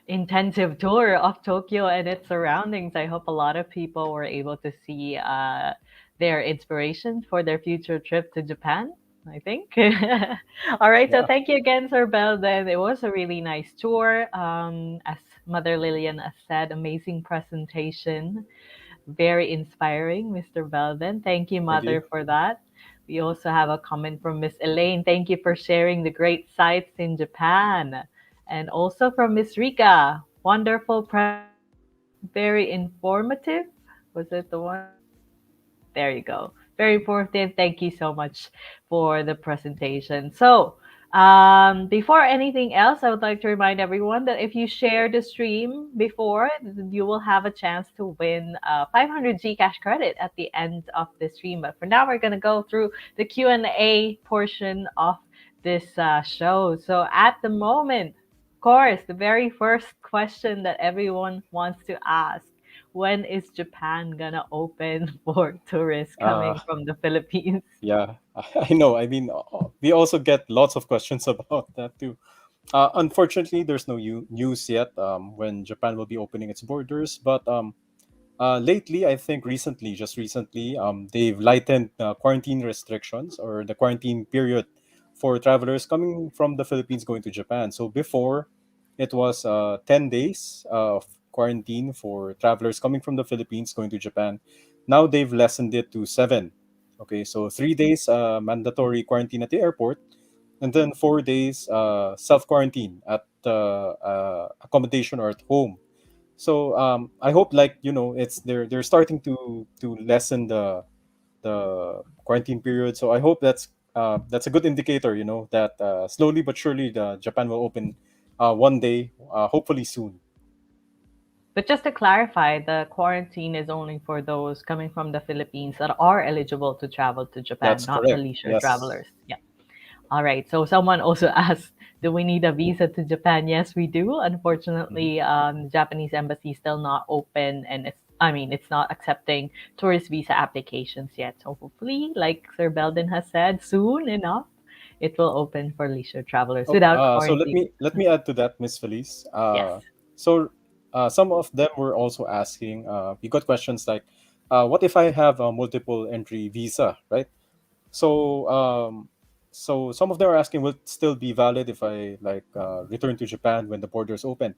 intensive tour of Tokyo and its surroundings. I hope a lot of people were able to see their inspiration for their future trip to Japan. I think. All right. So Yeah, thank you again, Sir Belden. It was a really nice tour. As Mother Lillian has said, amazing presentation. Very inspiring, Mr. Belden. Thank you, thank you. Mother, for that. We also have a comment from Miss Elaine. Thank you for sharing the great sights in Japan. And also from Miss Rika. Wonderful presentation. Very informative. Was it the one? There you go. Very informative. Thank you so much for the presentation. So, before anything else, I would like to remind everyone that if you share the stream before, you will have a chance to win 500 Gcash credit at the end of the stream. But for now, we're going to go through the Q&A portion of this show. So, at the moment, of course, the very first question that everyone wants to ask, when is Japan gonna open for tourists Uh, coming from the Philippines? yeah, I know. I mean, we also get lots of questions about that too. Unfortunately, there's no news yet when Japan will be opening its borders, but lately, I think just recently, they've lightened quarantine restrictions or the quarantine period for travelers coming from the Philippines going to Japan. So before, it was 10 days of quarantine for travelers coming from the Philippines going to Japan. Now they've lessened it to 7. Okay, so 3 days mandatory quarantine at the airport, and then 4 days self quarantine at accommodation or at home. So I hope, like, it's they're starting to lessen the quarantine period. So I hope that's a good indicator, that slowly but surely the Japan will open one day, hopefully soon. But just to clarify, the quarantine is only for those coming from the Philippines that are eligible to travel to Japan, That's not the correct. leisure Yes. travelers. Yeah. All right. So someone also asked, do we need a visa to Japan? Yes, we do. Mhm. Unfortunately, the Japanese embassy is still not open, and it's not accepting tourist visa applications yet. So hopefully, like Sir Belden has said, soon enough, it will open for leisure travelers Oh, without so let quarantine. me let me add to that, Miss Felice. Yes. So some of them were also asking. We got questions like, "What if I have a multiple entry visa?" Right? So so some of them are asking, will it still be valid if I like return to Japan when the borders open?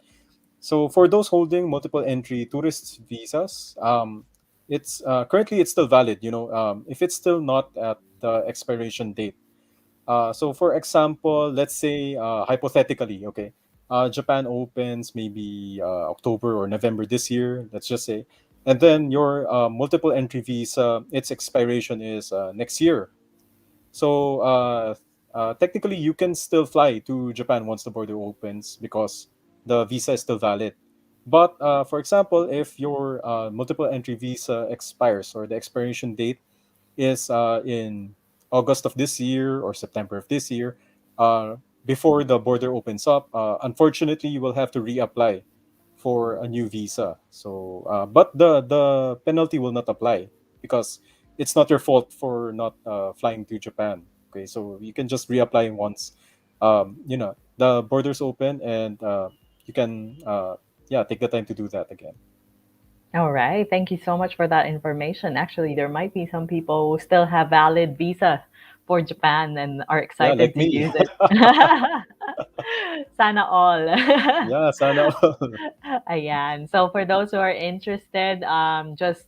So for those holding multiple entry tourist visas, it's currently it's still valid. If it's still not at the expiration date. So, for example, let's say hypothetically, okay, Japan opens maybe October or November this year, let's just say, and then your multiple entry visa, its expiration is next year. So, technically, you can still fly to Japan once the border opens because the visa is still valid. But for example, if your multiple entry visa expires or the expiration date is in August of this year or September of this year, uh, before the border opens up, unfortunately, you will have to reapply for a new visa. So, but the penalty will not apply because it's not your fault for not flying to Japan. Okay, so you can just reapply once, the borders open, and you can, yeah, take the time to do that again. All right. Thank you so much for that information. Actually, there might be some people who still have valid visa for Japan and are Yeah, excited like to me. use it. Sana all. Yeah, sana all. Ayan. So for those who are interested, just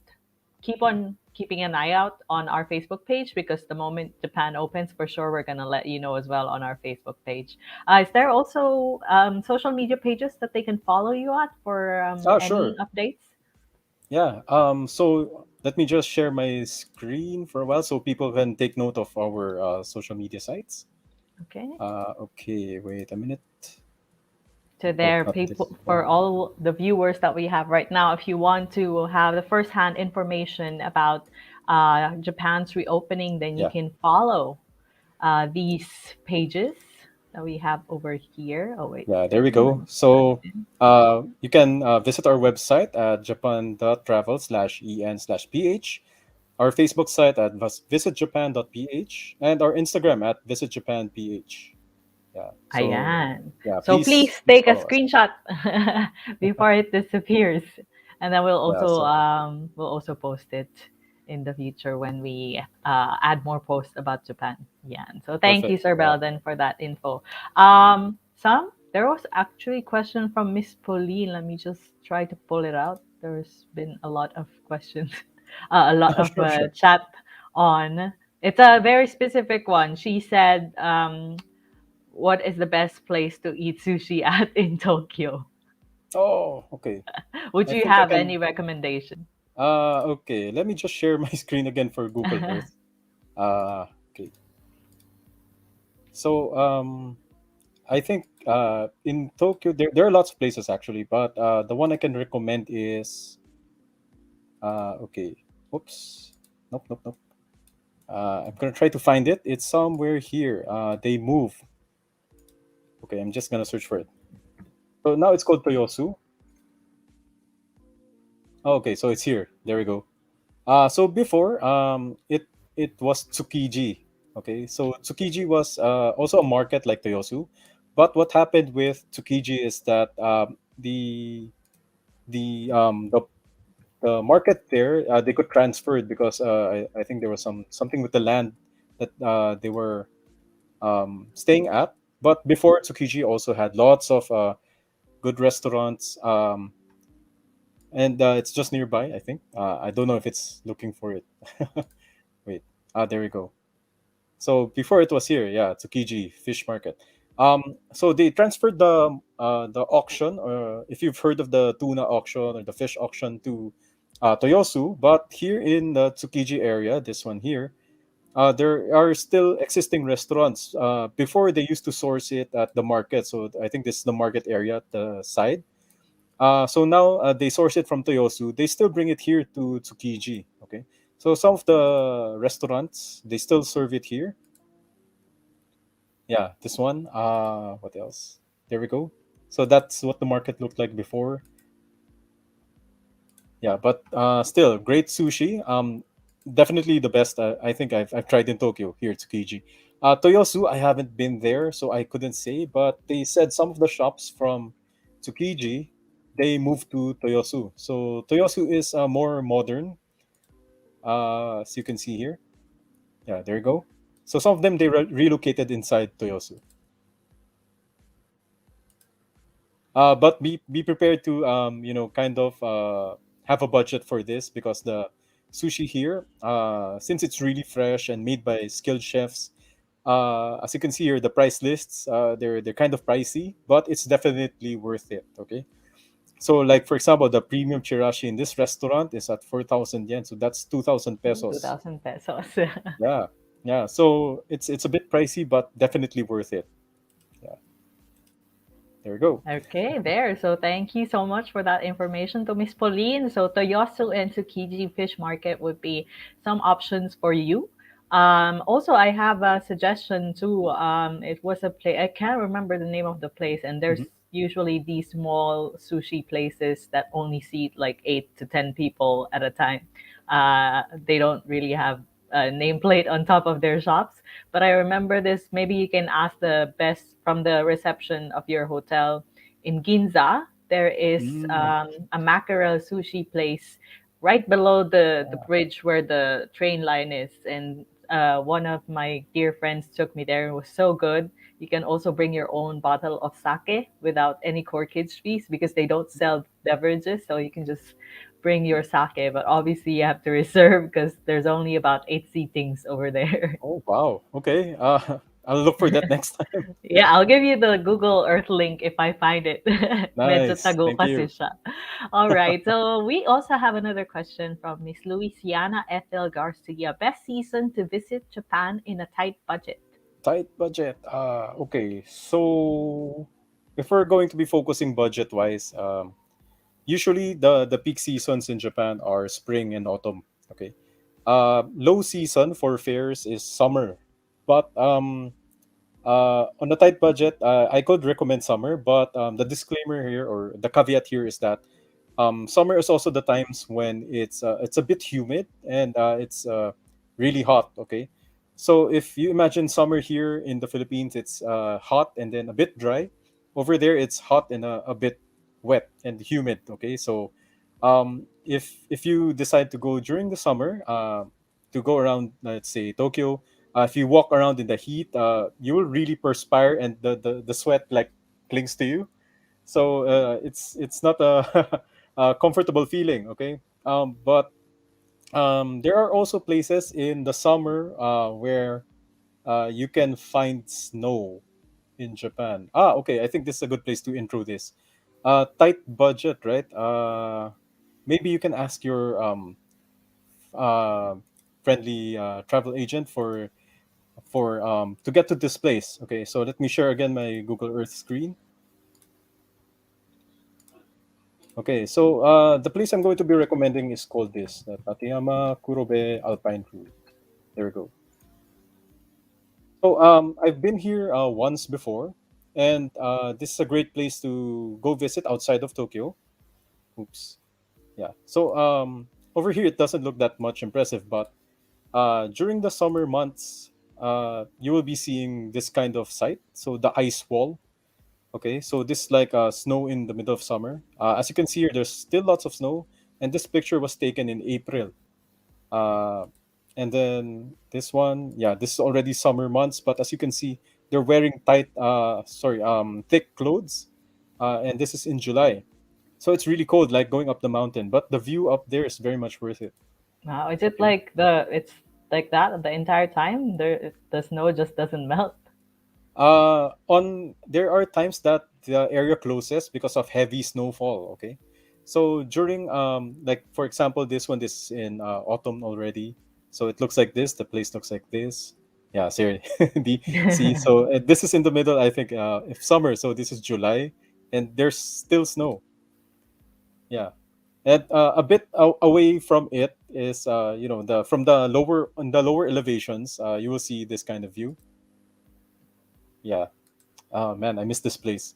keep on keeping an eye out on our Facebook page because the moment Japan opens, for sure, we're going to let you know as well on our Facebook page. Is there also social media pages that they can follow you at for any Sure. updates? Yeah. So let me just share my screen for a while so people can take note of our social media sites. Okay. Okay. Wait a minute. To Oh, their not people, this for one. all the viewers that we have right now, if you want to have the first-hand information about Japan's reopening, then you Yeah. can follow these pages that we have over here. Oh wait a Yeah. There we second, let go. me put that So in. you can visit our website at japan.travel/en/ph, our Facebook site at visitjapan.ph, and our Instagram at visitjapanph. Yeah. So Ayan. yeah, So please please please take a follow us. screenshot before it disappears, and then Yeah. So we'll also post it in the future when we add more posts about Japan. Yeah. So thank you, perfect. Sir Yeah. Belden, for that info. Some there was actually a question from Miss Pauline. Let me just try to pull it out. There's been a lot of questions, a lot of Sure. Sure. chat on. It's a very specific one. She said, what is the best place to eat sushi at in Tokyo? Oh, okay. Would I you think I have can. any recommendation? Okay. Let me just share my screen again for Google Earth. Okay. So, I think in Tokyo there are lots of places actually, but the one I can recommend is okay. Oops. Nope. Nope. Nope. I'm gonna try to find it. It's somewhere here. They move. Okay. I'm just gonna search for it. So now it's called Toyosu. Okay. So it's here. There we go. So before, it was Tsukiji. Okay, so Tsukiji was also a market like Toyosu, but what happened with Tsukiji is that the um the, the market there, they could transfer it because I think there was something with the land that they were staying at. But before, Tsukiji also had lots of good restaurants, and it's just nearby. I think I don't know if it's looking for it. Wait, there we go. So before it was here, yeah, Tsukiji Fish Market. So they transferred the auction, or if you've heard of the tuna auction or the fish auction, to Toyosu. But here in the Tsukiji area, this one here, there are still existing restaurants. Before they used to source it at the market, so I think this is the market area at the side. So now they source it from Toyosu. They still bring it here to Tsukiji. Okay, so some of the restaurants they still serve it here. Yeah, this one. What else? There we go. So that's what the market looked like before. Yeah, but still great sushi. Definitely the best I think I've tried in Tokyo here at Tsukiji. Toyosu, I haven't been there, so I couldn't say. But they said some of the shops from Tsukiji they moved to Toyosu. So Toyosu is more modern, as you can see here. Yeah, there you go. So some of them they relocated inside Toyosu. But be prepared to kind of have a budget for this because the sushi here, since it's really fresh and made by skilled chefs, As you can see here, the price lists, they're kind of pricey, but it's definitely worth it. Okay. So, like for example, the premium chirashi in this restaurant is at 4,000 yen, so that's 2,000 Ooh, pesos. 2,000 pesos. Yeah, yeah. So it's a bit pricey, but definitely worth it. Yeah, there we go. Okay, there. So thank you so much for that information to Miss Pauline. So Toyosu and Tsukiji Fish Market would be some options for you. Also, I have a suggestion too. It was a place, I can't remember the name of the place, and there's Mhm. usually these small sushi places that only seat like 8 to 10 people at a time. They don't really have a nameplate on top of their shops. But I remember this. Maybe you can ask the best from the reception of your hotel in Ginza. There is Mm, a mackerel sushi place right below the yeah. bridge where the train line is. And one of my dear friends took me there. It was so good. You can also bring your own bottle of sake without any corkage fees because they don't sell beverages. So you can just bring your sake, but obviously you have to reserve because there's only about 8 seatings over there. Oh wow. Okay. I'll look for that next time. Yeah, I'll give you the Google Earth link if I find it. Medyo Nice. tago Thank kasi you. siya. All right. So we also have another question from Miss Louisiana Ethel Garcia. Best season to visit Japan in a tight budget. Tight budget. Okay. So if we're going to be focusing budget wise, usually the peak seasons in Japan are spring and autumn. Okay. Low season for fares is summer, but on a tight budget, I could recommend summer. But the disclaimer here or the caveat here is that summer is also the times when it's a bit humid and it's really hot. Okay, so if you imagine summer here in the Philippines, it's hot and then a bit dry. Over there, it's hot and a bit wet and humid. Okay, so if you decide to go during the summer, to go around, let's say Tokyo, if you walk around in the heat, you will really perspire and the sweat like clings to you. So it's not a, a comfortable feeling. Okay, but there are also places in the summer where you can find snow in Japan. Okay, I think this is a good place to intro this. Tight budget, right? Maybe you can ask your uh, friendly travel agent for to get to this place. Okay, so let me share again my Google Earth screen. Okay, so the place I'm going to be recommending is called this, the Tateyama Kurobe Alpine Route. There we go. So I've been here once before, and this is a great place to go visit outside of Tokyo. Oops. Yeah. So over here it doesn't look that much impressive, but during the summer months, you will be seeing this kind of sight. So the ice wall. Okay, so this is like snow in the middle of summer. As you can see here, there's still lots of snow, and this picture was taken in April. Uh, and then this one, yeah, this is already summer months, but as you can see, they're wearing thick clothes, and this is in July, so it's really cold, like going up the mountain. But the view up there is very much worth it. Wow, is it Okay. like it's like that the entire time? The snow just doesn't melt. On there are times that the area closes because of heavy snowfall. Okay, so during like for example, this is in autumn already, so it looks like this. The place looks like this. Yeah, see, see. So this is in the middle. I think if summer, so this is July, and there's still snow. Yeah, and a bit away from it is the from the lower on the lower elevations, you will see this kind of view. Yeah. Oh man, I miss this place.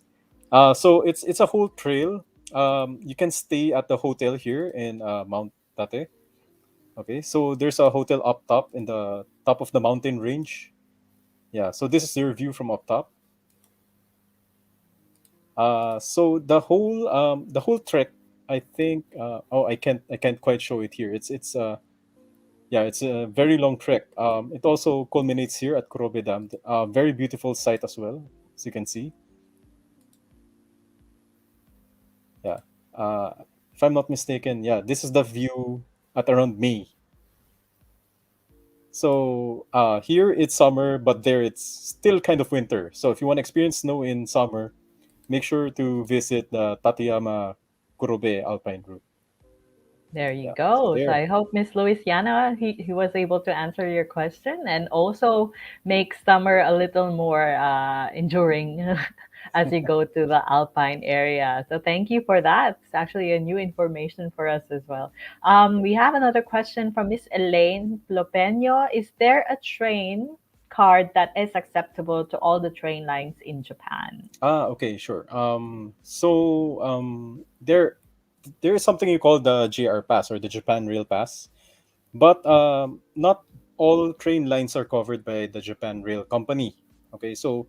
So it's a whole trail. You can stay at the hotel here in Mount Tate. Okay, so there's a hotel up top in the top of the mountain range. Yeah, so this is your view from up top. So the whole trek, I think. Oh, I can't quite show it here. It's yeah, it's a very long trek. It also culminates here at Kurobe Dam. Very beautiful site as well, as you can see. Yeah. Uh, if I'm not mistaken, yeah, this is the view at around May. So here it's summer, but there it's still kind of winter. So if you want to experience snow in summer, make sure to visit the Tateyama Kurobe Alpine Route. There you Yeah, so go. So there. I hope Miss Louisiana he was able to answer your question and also make summer a little more enduring as you go to the Alpine area. So thank you for that. It's actually a new information for us as well. We have another question from Miss Elaine Lopeño. Is there a train card that is acceptable to all the train lines in Japan? Okay, sure. There is something you call the JR Pass or the Japan Rail Pass, but not all train lines are covered by the Japan Rail Company. Okay, so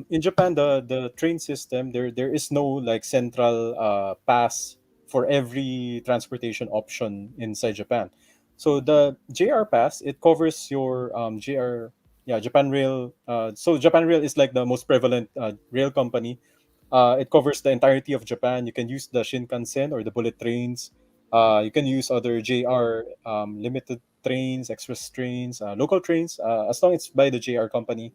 in Japan, the train system, there is no like central pass for every transportation option inside Japan. So the JR Pass, it covers your JR, yeah, Japan Rail. So Japan Rail is like the most prevalent rail company. It covers the entirety of Japan. You can use the Shinkansen or the bullet trains. You can use other JR limited trains, express trains, local trains, as long as it's by the JR company.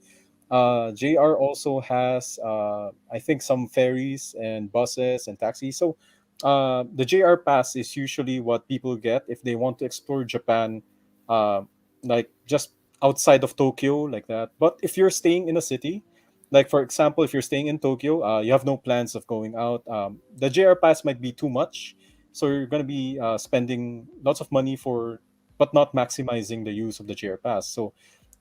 JR also has, I think, some ferries and buses and taxis. So the JR pass is usually what people get if they want to explore Japan, uh, like just outside of Tokyo, like that. But if you're staying in a city, like for example, if you're staying in Tokyo, you have no plans of going out. The JR pass might be too much, so you're going to be spending lots of money for, but not maximizing the use of the JR pass. So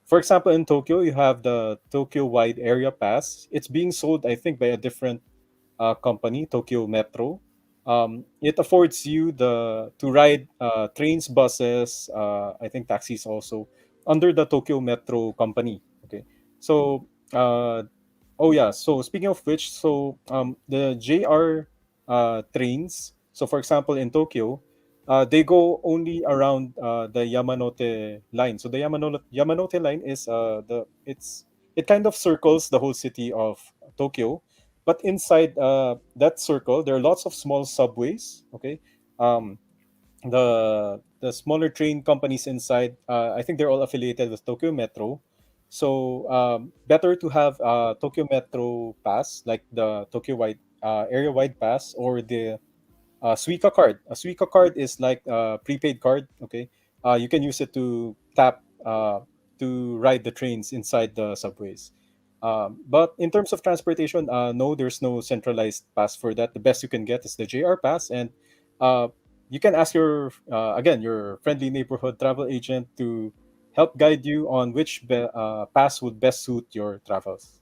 for example, in Tokyo, you have the Tokyo Wide Area Pass. It's being sold, I think, by a different company, Tokyo Metro. It affords you the to ride trains, buses, I think taxis also under the Tokyo Metro company. Okay, so oh yeah, so speaking of which, so the JR trains. So for example, in Tokyo, they go only around the Yamanote line. So the Yamanote line is it kind of circles the whole city of Tokyo, but inside that circle, there are lots of small subways. Okay, um, the smaller train companies inside, I think they're all affiliated with Tokyo Metro. So better to have Tokyo Metro pass, like the Tokyo wide area wide pass, or the Suica card. A Suica card is like a prepaid card. Okay, you can use it to tap to ride the trains inside the subways. But in terms of transportation, no, there's no centralized pass for that. The best you can get is the JR pass, and uh, you can ask your again your friendly neighborhood travel agent to help guide you on which pass would best suit your travels.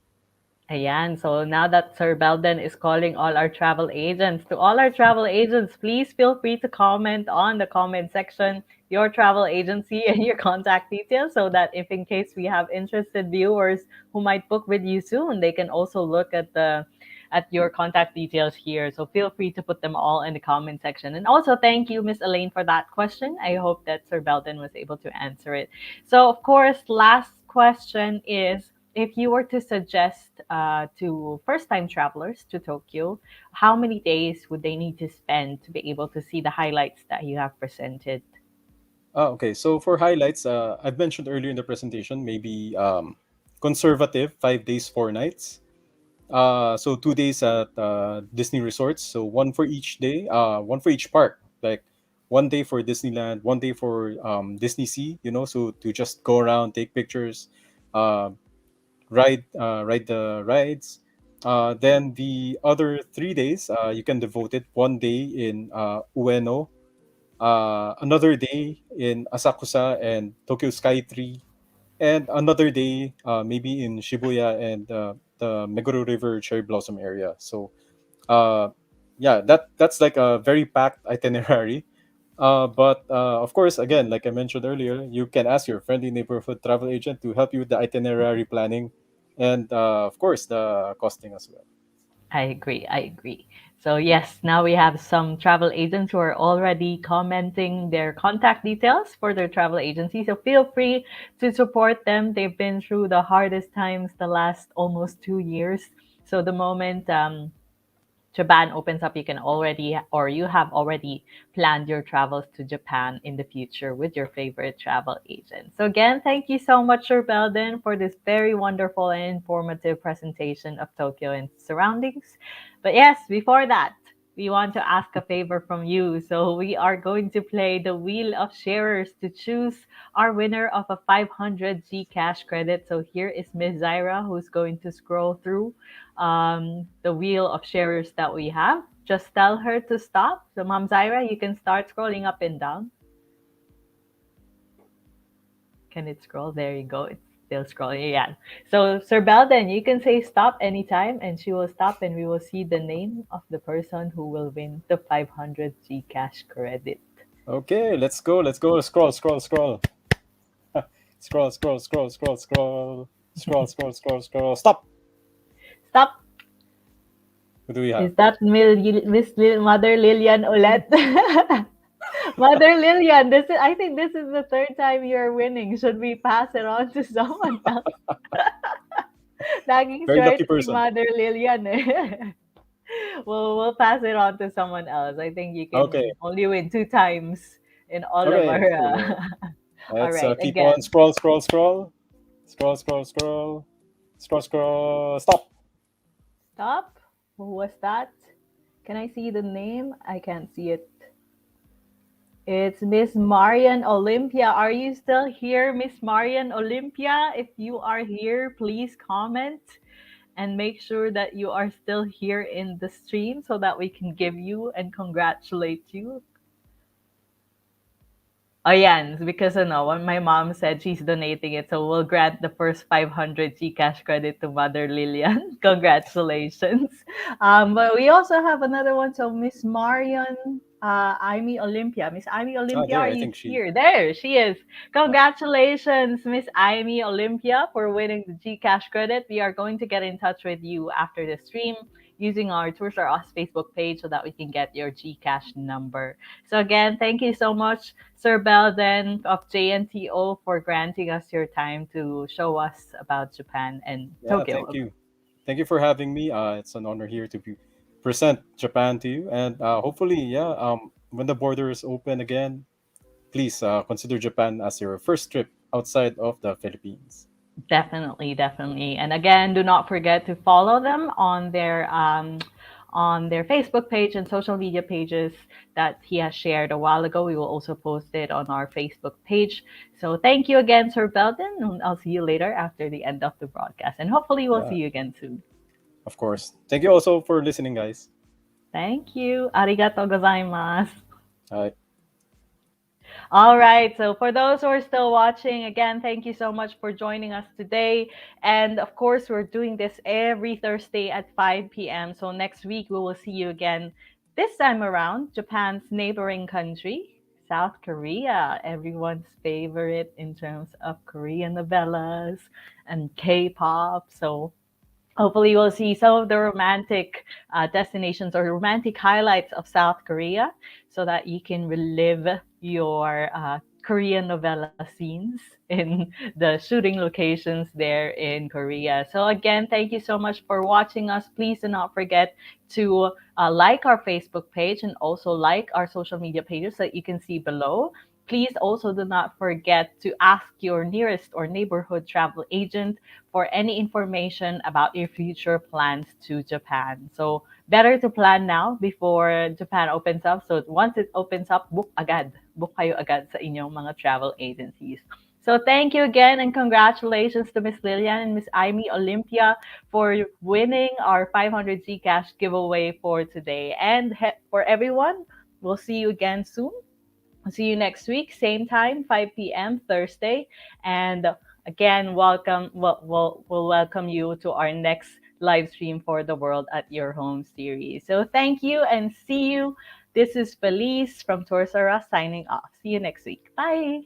Ayan, so now that Sir Belden is calling all our travel agents, to all our travel agents, please feel free to comment on the comment section your travel agency and your contact details so that if in case we have interested viewers who might book with you soon, they can also look at your contact details here. So feel free to put them all in the comment section. And also thank you, Miss Elaine, for that question. I hope that Sir Belden was able to answer it. So of course, last question is if you were to suggest to first time travelers to Tokyo, how many days would they need to spend to be able to see the highlights that you have presented? Okay, so for highlights, I've mentioned earlier in the presentation, maybe conservative 5 days, 4 nights. So 2 days at Disney resorts. So one for each day, one for each park. Like one day for Disneyland, one day for Disney Sea. So to just go around, take pictures, uh, ride the rides. Then the other 3 days, you can devote it. One day in Ueno, another day in Asakusa and Tokyo Sky Tree, and another day maybe in Shibuya and the Meguro River cherry blossom area. So uh, yeah, that's like a very packed itinerary. But of course, again, like I mentioned earlier, you can ask your friendly neighborhood travel agent to help you with the itinerary planning, and of course the costing as well. I agree. I agree. So, yes, now we have some travel agents who are already commenting their contact details for their travel agency. So, feel free to support them. They've been through the hardest times the last almost 2 years. So, the moment Japan opens up, you can already, or you have already planned your travels to Japan in the future with your favorite travel agent. So again, thank you so much, Sir Belden, for this very wonderful and informative presentation of Tokyo and surroundings. But yes, before that, we want to ask a favor from you. So we are going to play the Wheel of Sharers to choose our winner of a 500 Gcash credit. So here is Miss Zaira, who's going to scroll through the wheel of sharers that we have. Just tell her to stop. So Mom Zaira, you can start scrolling up and down. Can it scroll? There you go. It's still scrolling. Yeah. So Sir Belden, you can say stop anytime and she will stop and we will see the name of the person who will win the 500 Gcash credit. Okay, let's go. Let's go. Scroll, scroll, scroll. Scroll, scroll, scroll, scroll, scroll. Scroll, scroll, scroll, scroll. Stop. Stop. Who do we have? Is that Mother Lillian ulit? Mother Lillian, this is, I think this is the third time you're winning. Should we pass it on to someone else? Laging Very lucky swerte si person. Mother Lillian eh. We'll pass it on to someone else. I think you Okay. can only win 2 times in all of Okay. our. So All let's right, keep on. again, Scroll, scroll, scroll. Scroll, scroll, scroll. Scroll, scroll. Stop. stop. Who was that? Can I see the name? I can't see it. It's Miss Marian Olympia. Are you still here, Miss Marian Olympia? If you are here, please comment and make sure that you are still here in the stream so that we can give you and congratulate you. Ayan, because when my mom said she's donating it, so we'll grant the first 500 Gcash credit to Mother Lillian. Congratulations. But we also have another one. So Miss Marion, Amy Olympia. Miss Amy Olympia, There. are I you think she. here? There she is. Uh, Congratulations, Miss Amy Olympia, for winning the Gcash credit. We are going to get in touch with you after the stream using our Tours R Us Facebook page so that we can get your Gcash number. So again, thank you so much, Sir Belden of JNTO, for granting us your time to show us about Japan and yeah. Thank Tokyo. you. Thank you for having me. It's an honor here to present Japan to you, and hopefully, yeah. When the borders open again, please consider Japan as your first trip outside of the Philippines. Definitely, definitely. And again, do not forget to follow them on their Facebook page and social media pages that he has shared a while ago. We will also post it on our Facebook page. So thank you again, Sir Belden. And I'll see you later after the end of the broadcast. And hopefully we'll Yeah, see you again soon. of course. Thank you also for listening, guys. Thank you. Arigato gozaimasu. Uh, All right. So, for those who are still watching, again, thank you so much for joining us today. And of course, we're doing this every Thursday at 5 p.m. So, next week, we will see you again. This time around, Japan's neighboring country, South Korea, everyone's favorite in terms of Korean novellas and K pop. So, hopefully, we'll see some of the romantic destinations or romantic highlights of South Korea so that you can relive your Korean novella scenes in the shooting locations there in Korea. So, again, thank you so much for watching us. Please do not forget to like our Facebook page and also like our social media pages that you can see below. Please also do not forget to ask your nearest or neighborhood travel agent for any information about your future plans to Japan. So better to plan now before Japan opens up. So once it opens up, book agad. Book kayo agad sa inyong mga travel agencies. So thank you again and congratulations to Miss Lillian and Miss Amy Olympia for winning our 500 Gcash giveaway for today. And for everyone, we'll see you again soon. See you next week, same time, 5 p.m. Thursday. And again, we'll welcome you to our next live stream for the World at Your Home series. So thank you and see you. This is Felice from Torsara signing off. See you next week. Bye.